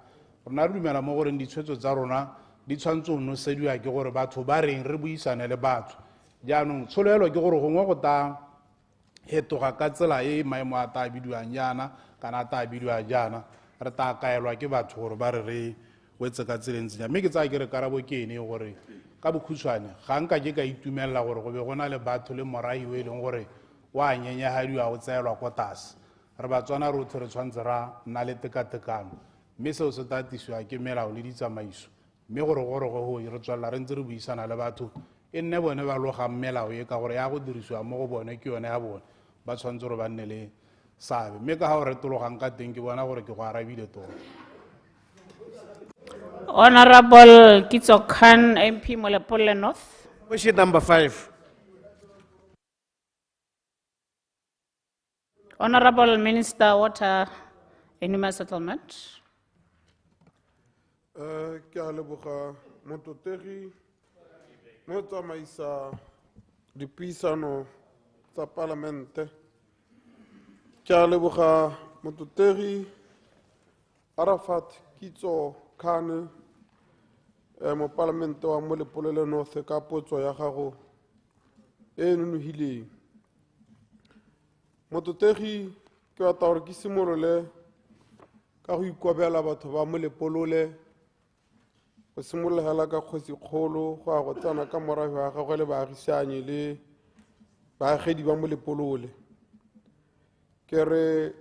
rona re dumela mo goreng ditshwetso tsa rona di tshwanetse go nosediwa ke gore batho ba reng re buisane le batho jaanong tsholelo ke gore gongwe go ta hetoga ka tsela e maemo a ta bidiwang jaana kana a ta bidiwa jaana re ta kaelwa ke batho gore ba re wetse ka tseleng tsenya mme ke tsaya ke re karabo ke ene gore ka bokhutshwane ga nka ke ka itumelela gore go be go na le batho le morahi o e leng gore wa nyenyagadiwa o tseelwa ko tlase re batswana rotlhe re tshwanetse ra nna le tekatekano mme seo se tatisiwa ke melao le ditsamaiso mme gore go re tswalela re ntse re buisana le batho e nne bone ba logang melao e ka gore ya go dirisiwa mo go bone ke yone ya bone ba tshwanetse gore ba nne le sabe mme ka ga o retologang ka teng ke bona gore ke go arabile tota Honorable 𝗧𝗛𝗘 MP Molepolle North. Question number 5. Honorable Minister, Water and Human Settlement. Ke a leboga mototegi mo tsamaisa dipuisano tsa parlamente ke a leboga mototegi Arafat 𝗧𝗛𝗘 mo parlamente wa Molepolle North ka potso ya gago e nonofileng mototegi ke batla gore ke simolole ka go ikobela batho ba Molepolle go simolola ka kgosikgolo go a go tsena ka morago wa gagwe le baagisane le baagedi ba Molepolle ke re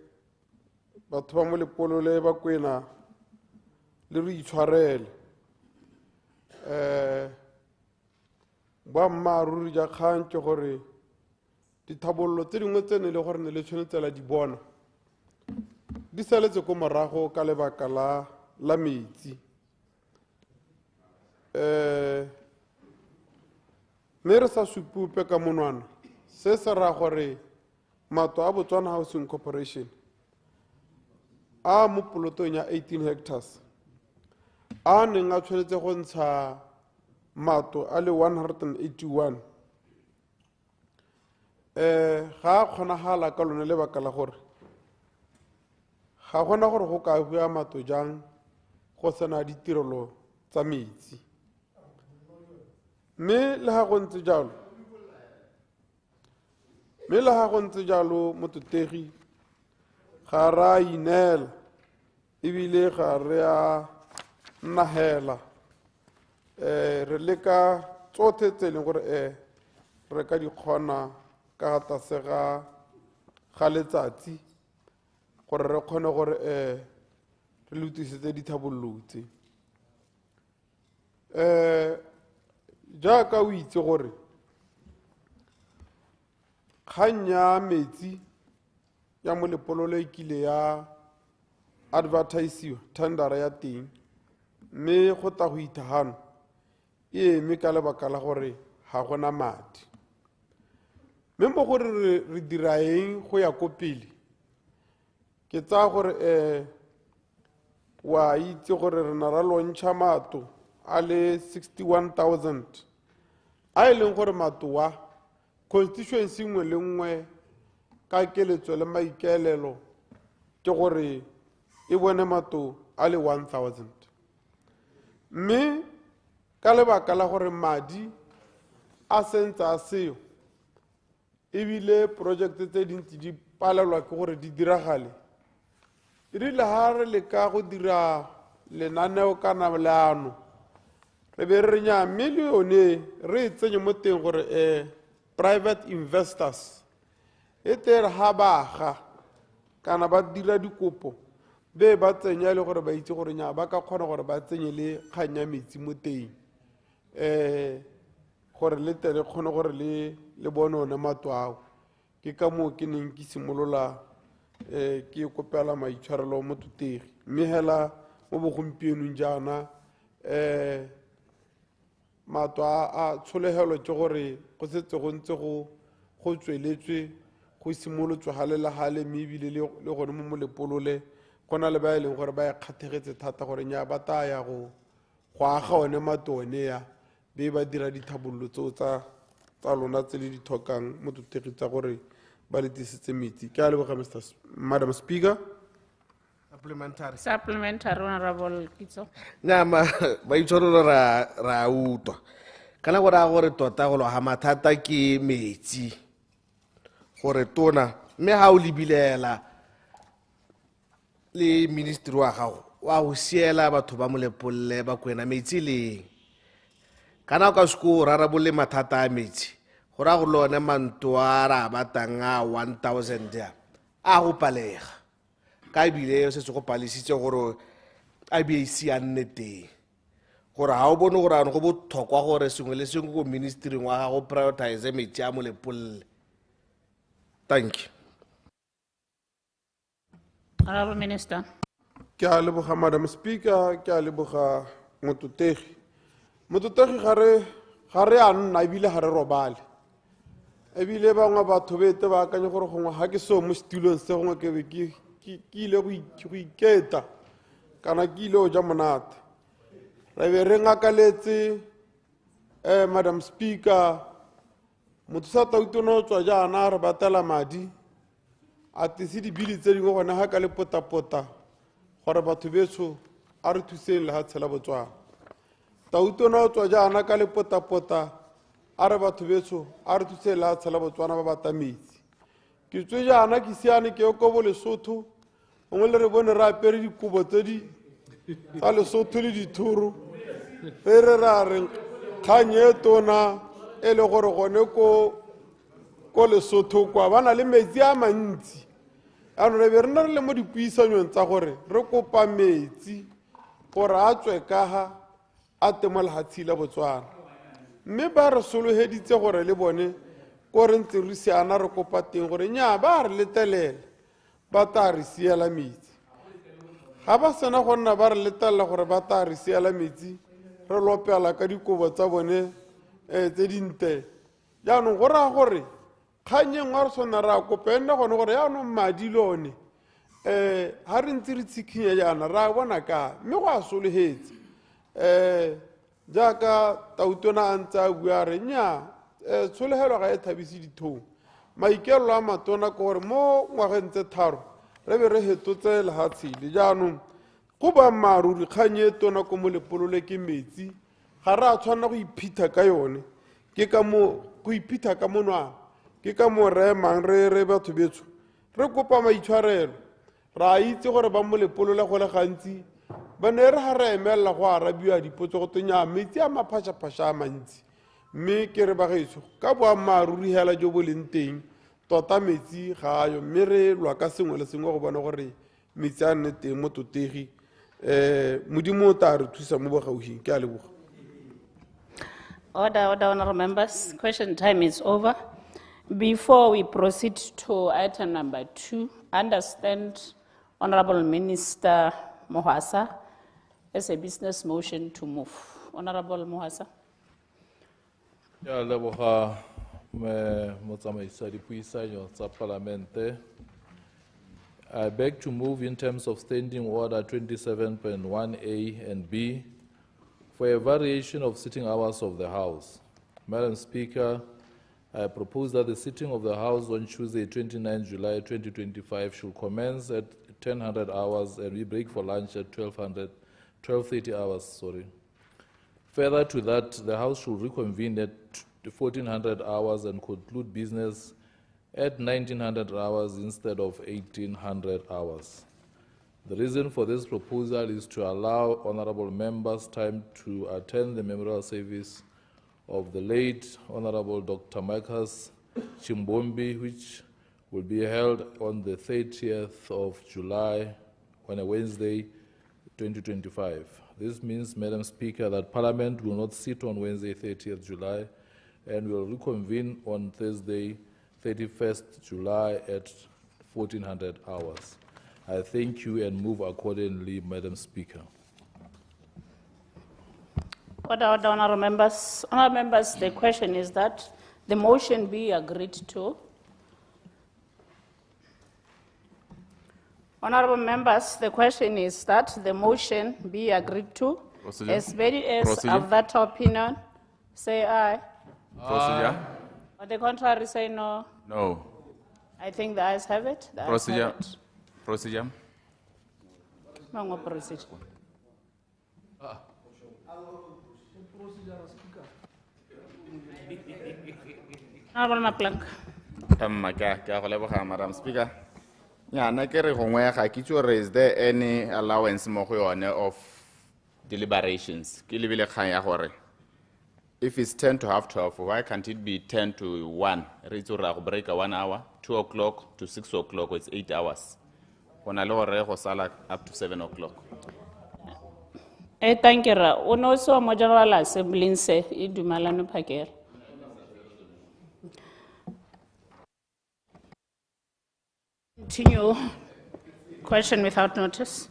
batho ba Molepolle ba kwena le re itshwarele ba mmaruri ja kgang ke gore dithabollo tse dingwe tse ne le gore ne le tshwanetsela di bona di saletse ko morago ka lebaka la metsi mme re sa supupe ka monwana se se ra gore mato a Botswana Housing Corporation a mo polotong ya 18 hectares a neng a tshwanetse go ntsha mato a le 181 ga a kgonagala ka lone lebaka la gore ga gona gore go ka hua mato jang go sena ditirelo tsa metsi mme le ga go ntse jalo mototegi ga ra inela ebile ga re a nnagela re leka tsotlhe tse e leng gore re ka di kgona ka tlase ga letsatsi gore re kgone gore re lotisetse dithabollo tse jaaka o itse gore kgang ya metsi ya Molepolle e kile ya advertisiwa tendera ya teng mme go tla go ithagano e eme ka lebaka la gore ga gona madi mme mo gore re dira eng go ya ko pele ke tsaya gore wa itse gore re na ra lontšha mato a le 61,000 a e leng gore matoa constituency nngwe le nngwe ka keletso le maikaelelo ke gore e bone mato a le 1,000 mme ka lebaka la gore madi a sentse a seo ebile project tse dintsi di palelwa ke gore di diragale e rile ha re leka go dira lenaneo kana leano re be re nya milione re tsenye mo teng gore private investors e tere ha baga kana ba dira dikopo be ba tsenya le gore ba itse gore nya ba ka kgona gore ba tsenye le kganya metsi mo teng gore le tere kgone gore le bone one matwao ke ka moo ke neng ke simolola ke kopela maitshwarelo mo tutegi mme hela mo bogompienong jaana matwa a tsholegelo ke gore go setse go ntse go tsweletswe go simolotswe gale le gale mme ebile le gone mo molepolole go na le ba e leng gore ba e kgathegetse thata gore nya ba taya go aga one matone ya be ba dira dithabololo tseo tsa lona tse le di thokang mo tutegi tsa gore ba le tisitse metsi ke a leboga Madam Speaker. Supplementary, Honorable Kitso. Nyama ba itshwarelo ra utwa kana go ra gore tota go loga mathata ke metsi gore tona mme ha o lebilela le ministry wa gago wa go siela batho ba molepolle ba kwena metsi leng kana o ka se go rarabolle mathata a metsi go ra go lone manto a ra batang a 1,000 ya a go palega ka ebile se se go palisitse gore a BAC a nne teng gore ha o bone gore ano go botlhokwa gore sengwe le sengwe go ministering wa gago prioritize metsi a molepolle. Thank you. Honorable Minister. Ke a leboga Madam Speaker, ke a leboga motutegi ga re a nna ebile ga re robale ebile bangwe batho bete ba akanye gore gongwe ga ke so mo setulong se gongwe ke be ke ile go iketa kana ke ile go ja monate re be re ngakaletse Madam Speaker motho sa tautono tswa jaana re batela madi a tise dibili tse dingwe gone ga ka le potapota gore batho betso a re thuseng le ga tshela botswana tautono tswa jaana ka le potapota a re batho betso a re thuseng le ga tshela botswana ba bata metsi ke tswe jaana ke siane ke yo ko bo Lesotho gongwe le re bone re apere dikobo tse tsa Lesotho le dithoro re ra re kgang e tona e le gore gone ko Lesotho kwa ba na le metsi a mantsi ano re be re na re le mo dipuisanong tsa gore re kopa metsi gore a tswe ka ga a temo lehatshe la Botswana mme ba re sologeditse gore le bone ko re ntse re siana re kopa teng gore nya ba re letelele ba ta re siela metsi ga ba sena go nna ba re letelela gore ba ta re siela metsi re lopela ka dikobo tsa bone tse dinte jaanong go raya gore kgang e nngwe a re tshwana re a kopa nna gone gore yaanong madi le one ga re ntse re tshikhinya jaana re a bona ka mme go a sologetse jaaka tautona a ntse a bua re nya tshologelo ga e thabise dithong maikelo a matona ke gore mo ngwageng tse tharo re be re hetotse lehatshele jaanong go ba maaruri kgang e tona ko mo lepolole ke metsi ga re a tshwanela go iphitha ka yone ke ka mo go iphitha ka monwana ke ka mo re emang re batho betso re kopa maitshwarelo ra itse gore ba mo lepolole go le gantsi ba ne re ga re emelela go arabiwa dipotso go tonya metsi a maphašaphaša a mantsi mme ke re bagaetso ka boammaaruri hela jo bo leng teng tota metsi ga ayo mme re lwa ka sengwe le sengwe go bona gore metsi a nne teng mo totegi modimo o tla re thusa mo bogauging ke a leboga. Order, honorable members. Question time is over. Before we proceed to item number 2, understand Honorable Minister Mohasa as a business motion to move. Honorable Mohasa. Ya leboga motsamaisa dipuisanyo tsa parlamente. I beg to move in terms of Standing Order 27.1A and B For a variation of sitting hours of the House, Madam Speaker, I propose that the sitting of the House on Tuesday, 29 July 2025 should commence at 1000 hours and we break for lunch at 12:30 hours. Further to that, the House should reconvene at 1400 hours and conclude business at 1900 hours instead of 1800 hours. The reason for this proposal is to allow honorable members time to attend the memorial service of the late Honorable Dr. Marcus Chimbombi, which will be held on the 30th of July on a Wednesday, 2025. This means, Madam Speaker, that Parliament will not sit on Wednesday, 30th July, and will reconvene on Thursday, 31st July at 1400 hours. I thank you and move accordingly, Madam Speaker. Order, honourable members. Honourable members, the question is that the motion be agreed to. Honourable members, the question is that the motion be agreed to. Procedure. As many as Procedure. of that opinion, say aye. Procedure. On the contrary, say no. No. I think the ayes have it. The ayes Procedure. have it. Procedure. Mango procedure. Honourable Maplank. Madam Speaker. Nyana ke re gongwe ga ke itse gore is there any allowance mo go yone of deliberations? Ke lebile kgang ya gore if it's 10 to half 12, why can't it be 10 to 1? Re itse gore a go break 1 hour, 2 o'clock to 6 o'clock, it's 8 hours. Gona le gore go sala up to 7 o'clock. Thank you. Uno so mo General Assembly se e dumalane phakela. Continue. Question without notice.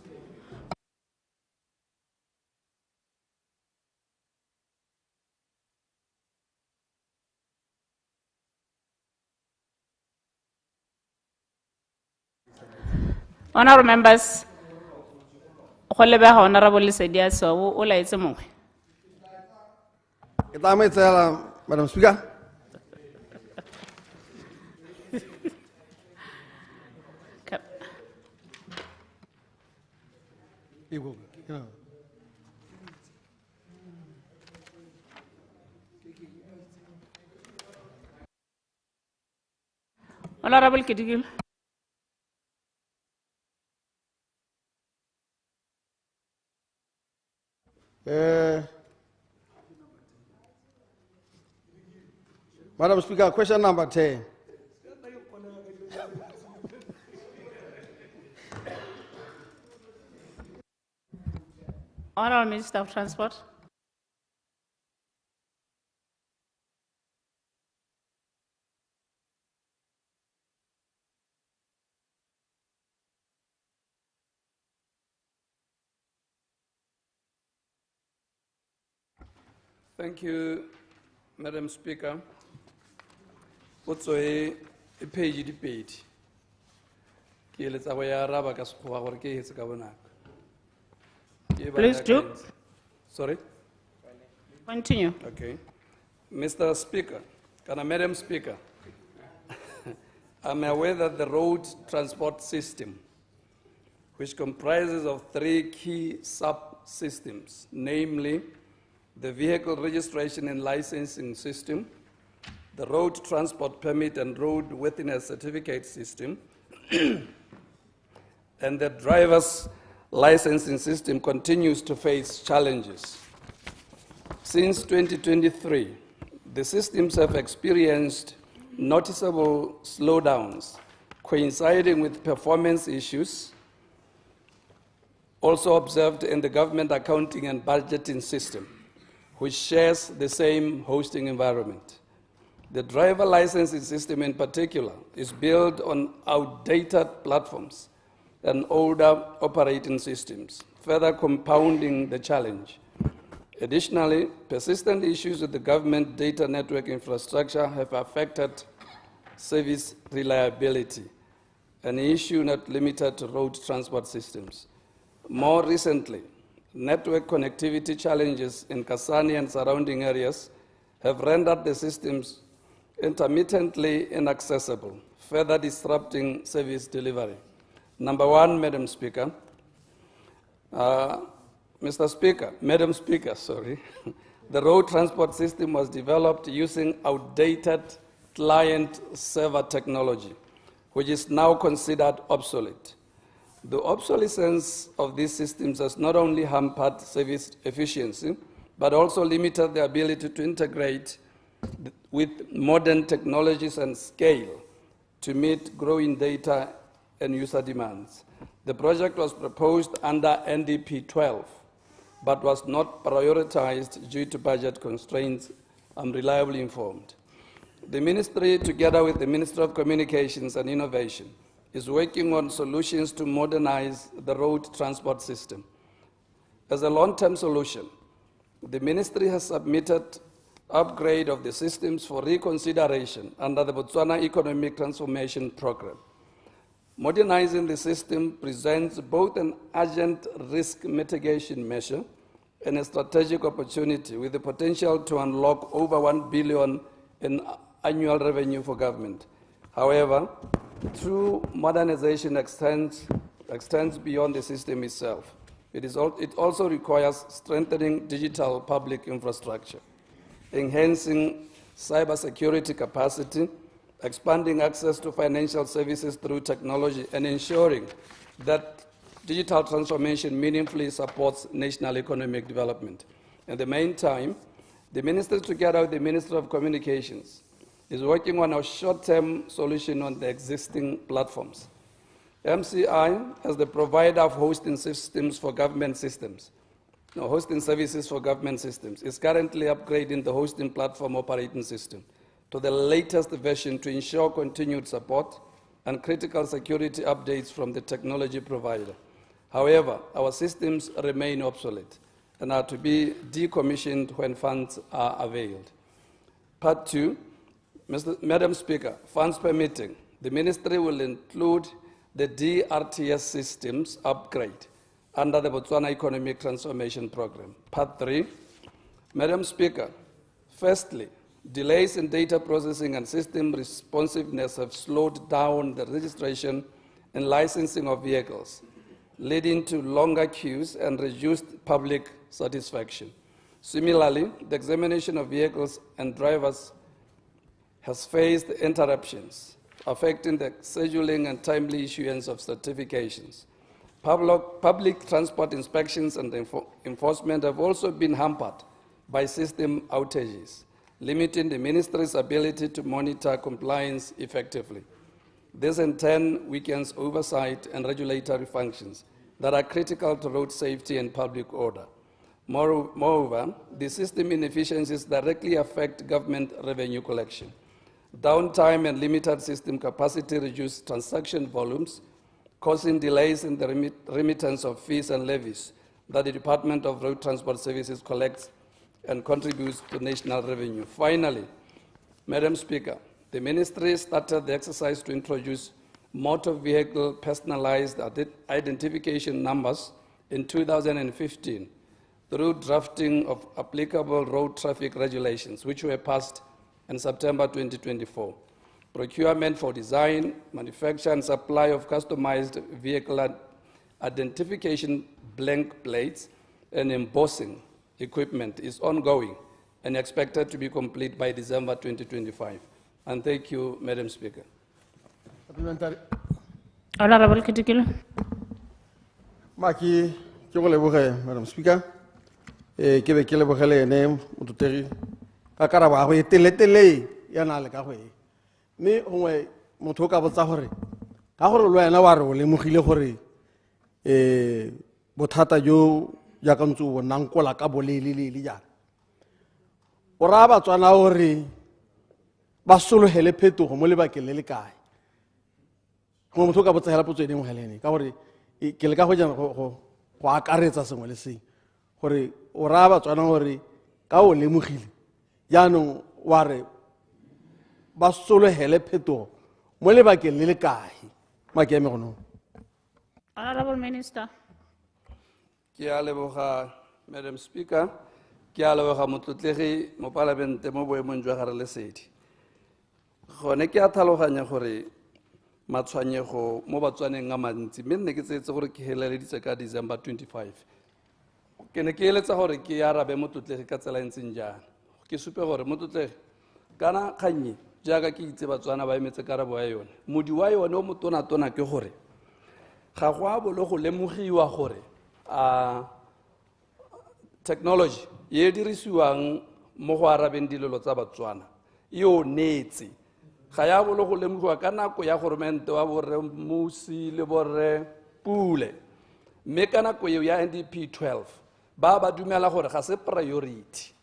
Honourable members, go lebega Honourable 𝗧𝗛𝗘 🭚 o laetse mongwe. Ke tla maitsela, Madam Speaker. Honourable Kidigil. Madam Speaker, question number 10. Honourable Minister of Transport. Thank you, Madam Speaker. Potso e page di pedi. Ke eletsa go ya araba ka sekgowa gore ke etse ka bonako. Please do. Sorry? Continue. Okay. Mr. Speaker, Madam Speaker, I'm aware that the road transport system, which comprises of 3 key subsystems, namely the vehicle registration and licensing system, the road transport permit and road worthiness certificate system, and the driver's licensing system continues to face challenges. Since 2023, the systems have experienced noticeable slowdowns coinciding with performance issues, also observed in the government accounting and budgeting system, which shares the same hosting environment. The driver licensing system in particular is built on outdated platforms and older operating systems, further compounding the challenge. Additionally, persistent issues with the government data network infrastructure have affected service reliability, an issue not limited to road transport systems. More recently, network connectivity challenges in Kasane and surrounding areas have rendered the systems intermittently inaccessible, further disrupting service delivery. Number one, Madam Speaker. Madam Speaker, sorry. The road transport system was developed using outdated client-server technology, which is now considered obsolete. The obsolescence of these systems has not only hampered service efficiency, but also limited the ability to integrate with modern technologies and scale to meet growing data and user demands. The project was proposed under NDP 12, but was not prioritized due to budget constraints, I'm reliably informed. The Ministry, together with the Ministry of Communications and Innovation, is working on solutions to modernize the road transport system. As a long-term solution, the Ministry has submitted upgrade of the systems for reconsideration under the Botswana Economic Transformation Program. Modernizing the system presents both an urgent risk mitigation measure and a strategic opportunity with the potential to unlock over 1 billion in annual revenue for government. However, true modernization extends beyond the system itself. It also requires strengthening digital public infrastructure, enhancing cybersecurity capacity, expanding access to financial services through technology, and ensuring that digital transformation meaningfully supports national economic development. In the meantime, the Ministry, together with the Ministry of Communications, is working on a short-term solution on the existing platforms. MCI, as the provider of hosting systems for government systems, hosting services for government systems, is currently upgrading the hosting platform operating system to the latest version to ensure continued support and critical security updates from the technology provider. However, our systems remain obsolete and are to be decommissioned when funds are availed. Part 2, Madam Speaker, funds permitting, the Ministry will include the DRTS systems upgrade under the Botswana Economic Transformation Program. Part 3, Madam Speaker, firstly, delays in data processing and system responsiveness have slowed down the registration and licensing of vehicles, leading to longer queues and reduced public satisfaction. Similarly, the examination of vehicles and drivers has faced interruptions, affecting the scheduling and timely issuance of certifications. Public transport inspections and enforcement have also been hampered by system outages, limiting the Ministry's ability to monitor compliance effectively. This in turn weakens oversight and regulatory functions that are critical to road safety and public order. Moreover, the system inefficiencies directly affect government revenue collection. Downtime and limited system capacity reduce transaction volumes, causing delays in the remittance of fees and levies that the Department of Road Transport Services collects and contributes to national revenue. Finally, Madam Speaker, the Ministry started the exercise to introduce motor vehicle personalized identification numbers in 2015 through drafting of applicable road traffic regulations, which were passed in September 2024. Procurement for design, manufacture, and supply of customized vehicle identification blank plates and embossing equipment is ongoing and expected to be complete by December 2025. And thank you, Madam Speaker. Supplementary. Honorable Kitikilo. Maki, ke go leboge, Madam Speaker. Ke be ke lebogele ene mototegi ka karaba go eteletele ya na le ka go e. Mme gongwe motho o ka botsa gore ka gore lo wena wa re o lemogile gore bothata jo ja ka ntse o bonang kola ka bolelele jana. O ra ba tswana gore ba solohele phetogo mo lebakeng le le kae. Go motho ka botsa hela potso ene mo helene ka gore ke le ka go jana go akaretsa sengwe le seng gore o ra ba tswana gore ka o lemogile jaanong wa re ba solohele phetogo mo lebakeng le le kae. Make eme gono. Honorable Minister. Ke a leboga, Madam Speaker. Ke a leboga motlotlegi mo Palamente mo boemong jwa gare lesedi. Gone ke a tlhaloganya gore matshwanyego mo batswaneng a mantsi mme nne ke tsetse gore ke heleleditse ka December 25. Ke ne ke eletsa gore ke arabe motlotlegi ka tsela e ntseng jana. Ke supe gore motlotlegi kana kgannye jaaka ke itse batswana ba emetse karabo ya yone. Modi wa yone o motona-tona ke gore ga go a bolo go lemogiwa gore technology ye dirisiwang mo go arabeng dilelo tsa batswana e o netse ga ya bolo go lemogiwa ka nako ya goromente wa borre Musi le borre Pule mme ka nako eo ya NDP 12 ba dumela gore ga se priority.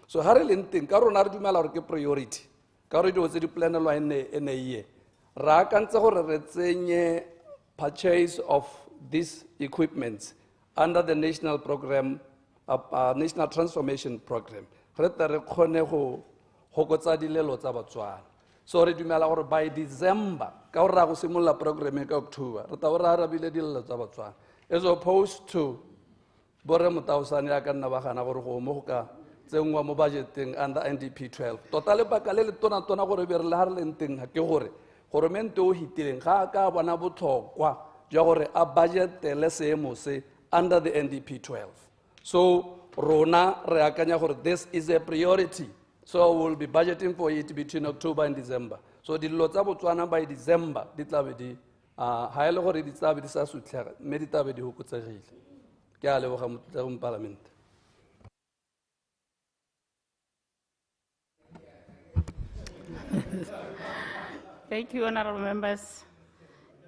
So ha re leng teng ka rona re dumela gore ke priority ka re dio tse di planelwa ene ye ra ka ntse gore re tsenye purchase of these equipments under the national program, national transformation program. Re kgone go hokotsa dilelo tsa batswana. So re dumela gore by December ka gore ra go simolla program ka October re ta go arabile dilelo tsa batswana as opposed to borre motausane ya ka nna ba gana gore go mo ka tsengwa mo budgeting under NDP 12. Tota le baka le tona gore be re le ha re leng teng ha ke gore goromente o hitileng ga ka bona botlhokwa jwa gore a budgetele seemo se under the NDP 12. So rona re akanya gore this is a priority. So we'll be budgeting for it between October and December. So dillo tsa Botswana by December di tla be di ha ele gore di tla be di sa sutlhega mme di tla be di hokotsegile. Ke a leboga mo Parliament. Thank you, honorable members.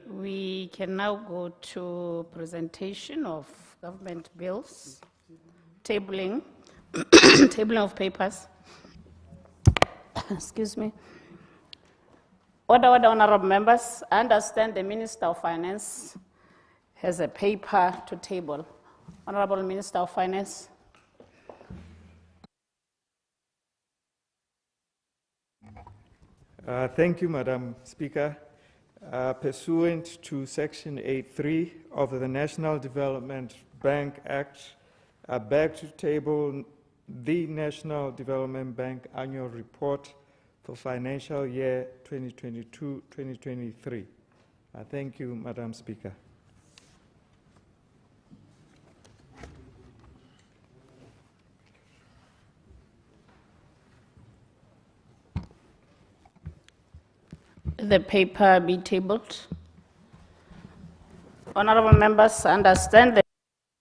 We can now go to presentation of government bills, tabling, tabling of papers. Excuse me. Order, honorable members. I understand the Minister of Finance has a paper to table. Honorable Minister of Finance. Thank you, Madam Speaker. Pursuant to Section 8.3 of the National Development Bank Act, I beg to table the National Development Bank Annual Report for financial year 2022-2023. Thank you, Madam Speaker. The paper be tabled. Honorable members, understand that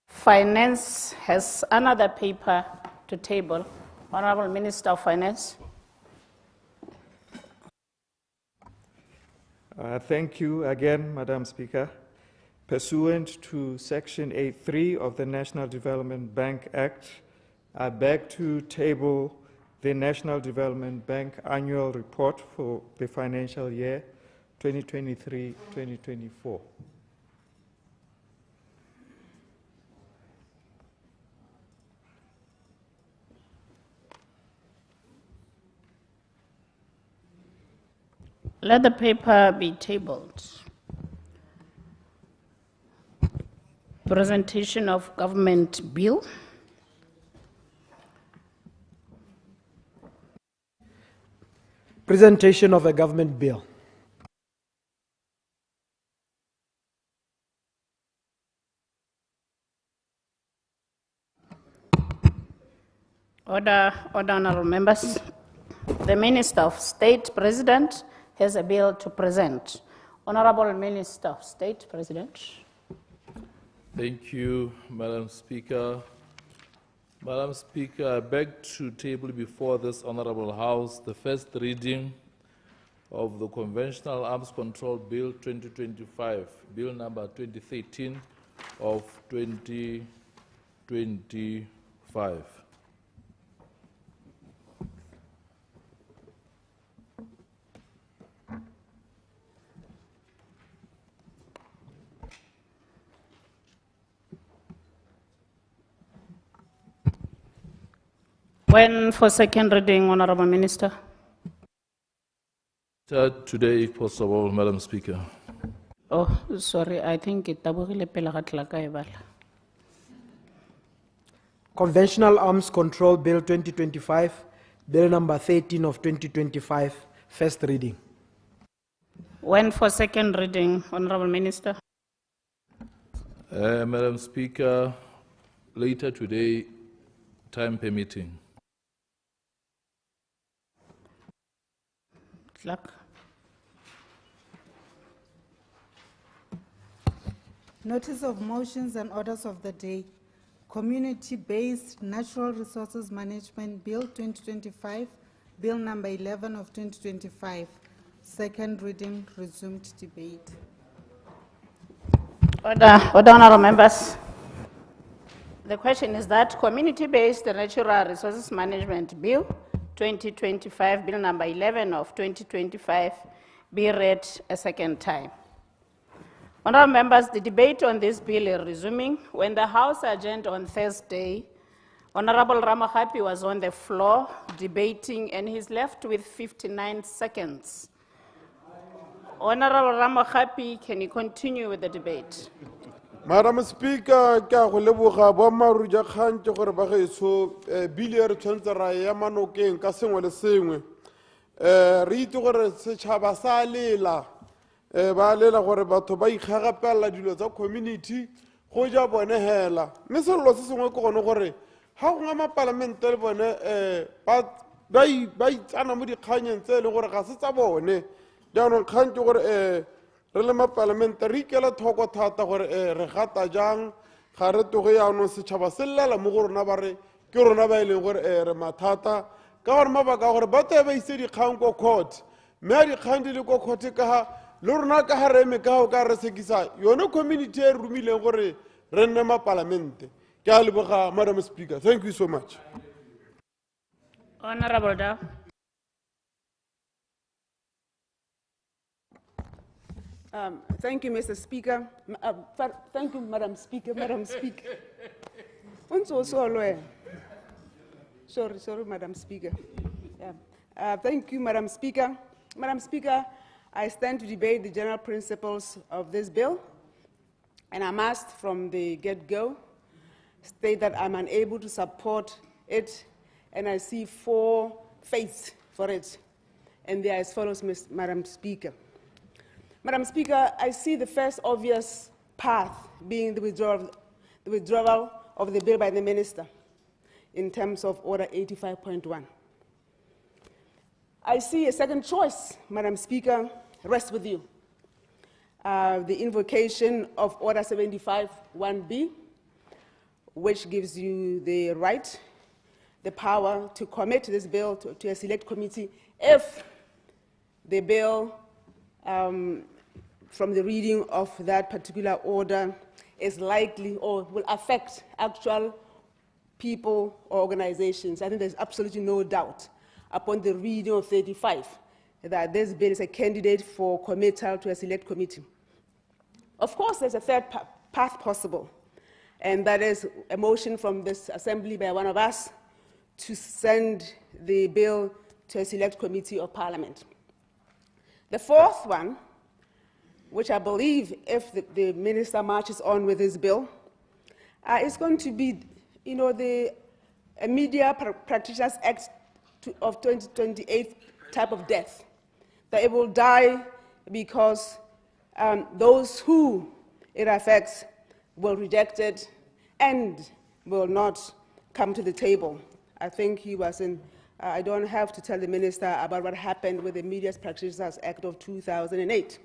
Finance has another paper to table. Honorable Minister of Finance. Thank you again, Madam Speaker. Pursuant to Section 8.3 of the National Development Bank Act, I beg to table the National Development Bank Annual Report for the financial year 2023-2024. Let the paper be tabled. Presentation of government bill. Presentation of a government bill. Order, honorable members. The Minister of State President has a bill to present. Honorable Minister of State President. Thank you, Madam Speaker. Madam Speaker, I beg to table before this Honorable House the first reading of the Conventional Arms Control Bill 2025, Bill number 2013 of 2025. When for second reading, Honorable Minister? Today, if possible, Madam Speaker. Oh, sorry, I think it tabogile pele ga tlhaka e bala. Conventional Arms Control Bill 2025, Bill number 13 of 2025, first reading. When for second reading, Honorable Minister? Madam Speaker, later today, time permitting. Clerk. Notice of motions and orders of the day. Community-Based Natural Resources Management Bill 2025, Bill number 11 of 2025. Second reading, resumed debate. Order, honorable members. The question is that Community-Based Natural Resources Management Bill 2025, Bill number 11 of 2025, be read a second time. Honorable members, the debate on this bill is resuming. When the House adjourned on Thursday, Honorable 𝗧𝗛𝗧 was on the floor debating and he's left with 59 seconds. Honorable 𝗧𝗛𝗧, can you continue with the debate? Madam Speaker, ke a go leboga boammaaruri ja kgang ke gore ba gaetsho bile e re tshwanetse ra ya manokeng ka sengwe le sengwe. Re itse gore setšhaba sa lela ba lela gore batho ba ikgagapelela dilo tsa community go ja bone hela. Mme selelo se sengwe ke gone gore ga go nga mapalamente le bone ba itsana mo dikganyeng tse e le gore ga se tsa bone. Jaanong kgang ke gore re le mapalamente re ikela thoko thata gore re gata jang ga re toge yaanong setšhaba se llela mo go rona ba re ke rona ba e leng gore re mathata ka gore mabaka a gore ba tlabe ba ise dikgang ko court mme a dikgang di le ko court ka ga le rona ka ga re eme ka go ka re sekisa yone community e re romileng gore re nne mapalamente. Ke a leboga, Madam Speaker. Thank you so much. Honorable Dow. Thank you, Mr. Speaker. Thank you, Madam Speaker. Madam Speaker. Sorry, Madam Speaker. Yeah. Thank you, Madam Speaker. Madam Speaker, I stand to debate the general principles of this bill, and I must, from the get-go, state that I'm unable to support it, and I see 4 faiths for it, and they are as follows, Madam Speaker. Madam Speaker, I see the first obvious path being the withdrawal of the bill by the minister in terms of Order 85.1. I see a second choice, Madam Speaker, rests with you. The invocation of Order 75.1b, which gives you the right, the power to commit this bill to a select committee if the bill from the reading of that particular order is likely or will affect actual people or organizations. I think there's absolutely no doubt upon the reading of 35 that this bill is a candidate for committal to a select committee. Of course, there's a third path possible, and that is a motion from this assembly by one of us to send the bill to a select committee of parliament. The fourth one, which I believe, if the minister marches on with this bill, is going to be, the Media Practitioners Act of 2028 type of death. That it will die because those who it affects will reject it and will not come to the table. I think he was in, I don't have to tell the minister about what happened with the Media Practitioners Act of 2008.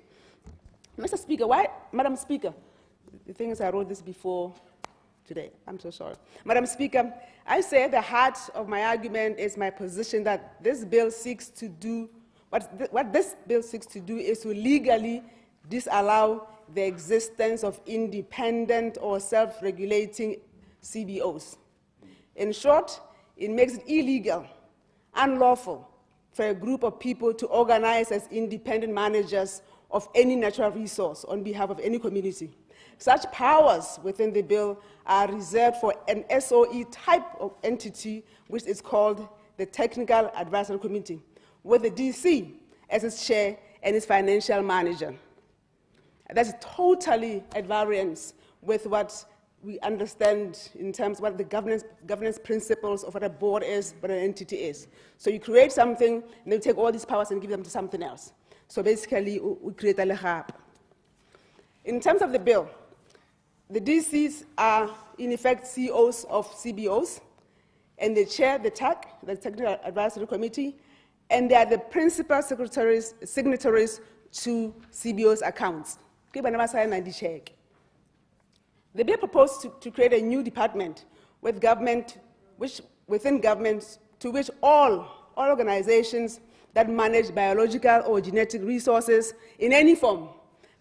Mr. Speaker, Madam Speaker, the thing is I wrote this before today. I'm so sorry. Madam Speaker, I say the heart of my argument is my position that this bill seeks to do, what this bill seeks to do is to legally disallow the existence of independent or self-regulating CBOs. In short, it makes it illegal, unlawful for a group of people to organize as independent managers of any natural resource on behalf of any community. Such powers within the bill are reserved for an SOE type of entity, which is called the Technical Advisory Committee, with the DC as its chair and its financial manager. That's totally at variance with what we understand in terms of what the governance principles of what a board is, what an entity is. So you create something, and then you take all these powers and give them to something else. So basically, we create a lehab. In terms of the bill, the DCs are, in effect, CEOs of CBOs, and they chair the TAC, the Technical Advisory Committee, and they are the principal signatories to CBO's accounts. The bill proposed to create a new department within government to which all organizations that manage biological or genetic resources in any form,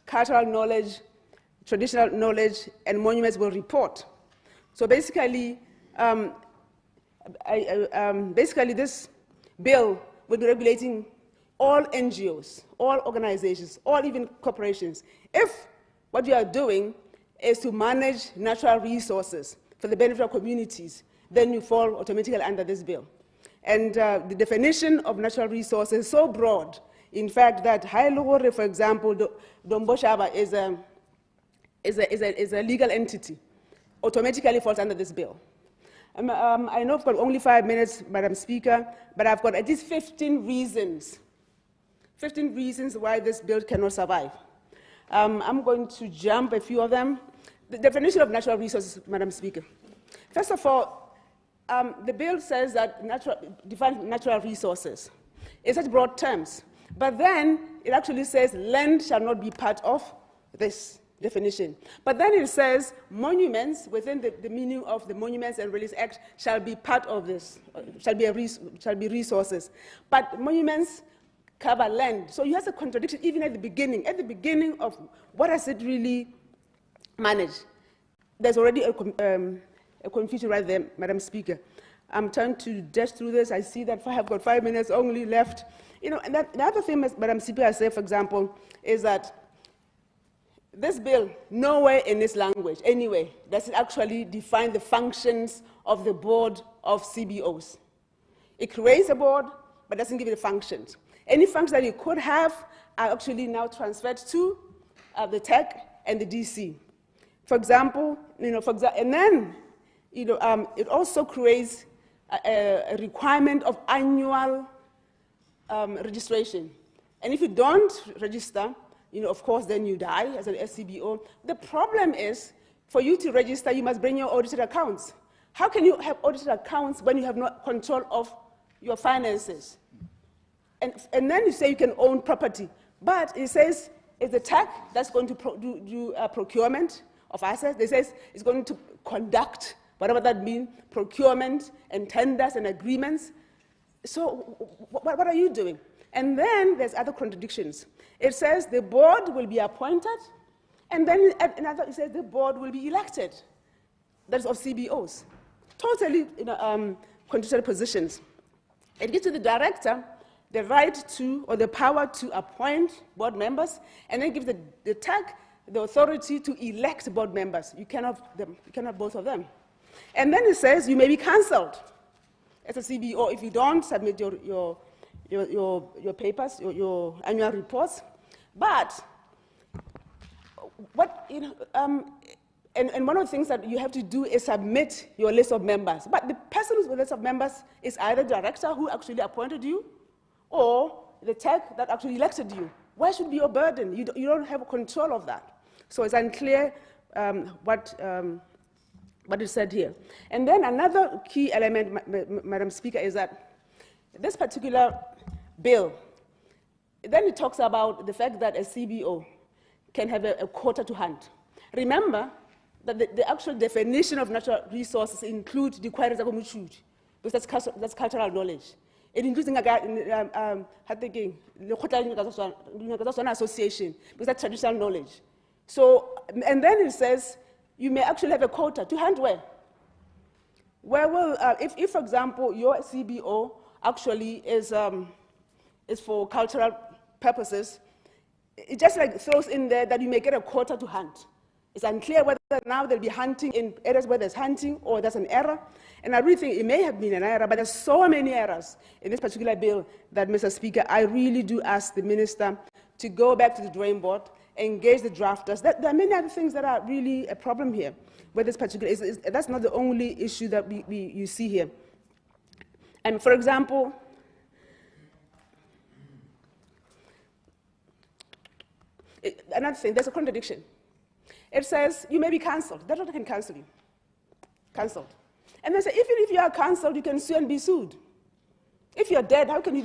cultural knowledge, traditional knowledge, and monuments will report. So basically, this bill will be regulating all NGOs, all organizations, all even corporations. If what you are doing is to manage natural resources for the benefit of communities, then you fall automatically under this bill. And the definition of natural resources is so broad, in fact, that Hailore, for example, Domboshaba is a legal entity, automatically falls under this bill. I know I've got only 5 minutes, Madam Speaker, but I've got at least 15 reasons why this bill cannot survive. I'm going to jump a few of them. The definition of natural resources, Madam Speaker. First of all, the bill says that defines natural resources in such broad terms, but then it actually says land shall not be part of this definition. But then it says monuments within the meaning of the Monuments and Relics Act shall be part of this, shall be resources. But monuments cover land. So you have a contradiction even at the beginning. At the beginning of what does it really manage? There's already a confusion right there, Madam Speaker. I'm trying to dash through this. I see that I have got 5 minutes only left. You know, and the other thing, Madam Speaker, I say, for example, is that this bill, nowhere in this language, anyway, does it actually define the functions of the board of CBOs. It creates a board, but doesn't give it the functions. Any functions that it could have are actually now transferred to the TEC and the DC. For example, and then it also creates a requirement of annual registration. And if you don't register, of course, then you die as an SCBO. The problem is, for you to register, you must bring your audited accounts. How can you have audited accounts when you have no control of your finances? And then you say you can own property. But it says it's the TAC that's going to do procurement of assets. They say it's going to conduct, whatever that means, procurement and tenders and agreements. So what are you doing? And then there's other contradictions. It says the board will be appointed, and then another it says the board will be elected. That's of CBOs. Totally contradictory positions. It gives to the director the right to, or the power to appoint board members, and then gives the TAC the authority to elect board members. You cannot both of them. And then it says you may be cancelled as a CBO if you don't submit your papers, your annual reports. But and one of the things that you have to do is submit your list of members. But the person who's the list of members is either the director who actually appointed you, or the TEC that actually elected you. Where should be your burden? You don't have control of that. So it's unclear what is said here. And then another key element, Madam Speaker, is that this particular bill, then it talks about the fact that a CBO can have a quota to hunt. Remember that the actual definition of natural resources includes the queries because that's cultural knowledge. It includes the association, because that's traditional knowledge. So, and then it says you may actually have a quota to hunt where? Where will, if for example, your CBO actually is for cultural purposes, it just like throws in there that you may get a quota to hunt. It's unclear whether now they'll be hunting in areas where there's hunting or there's an error. And I really think it may have been an error, but there's so many errors in this particular bill that, Mr. Speaker, I really do ask the minister to go back to the drawing board engage the drafters. There are many other things that are really a problem here with this particular, that's not the only issue that you see here. And for example, another thing, there's a contradiction. It says you may be cancelled. That can cancel you. Cancelled. And they say, even if you are cancelled, you can sue and be sued. If you're dead, how can you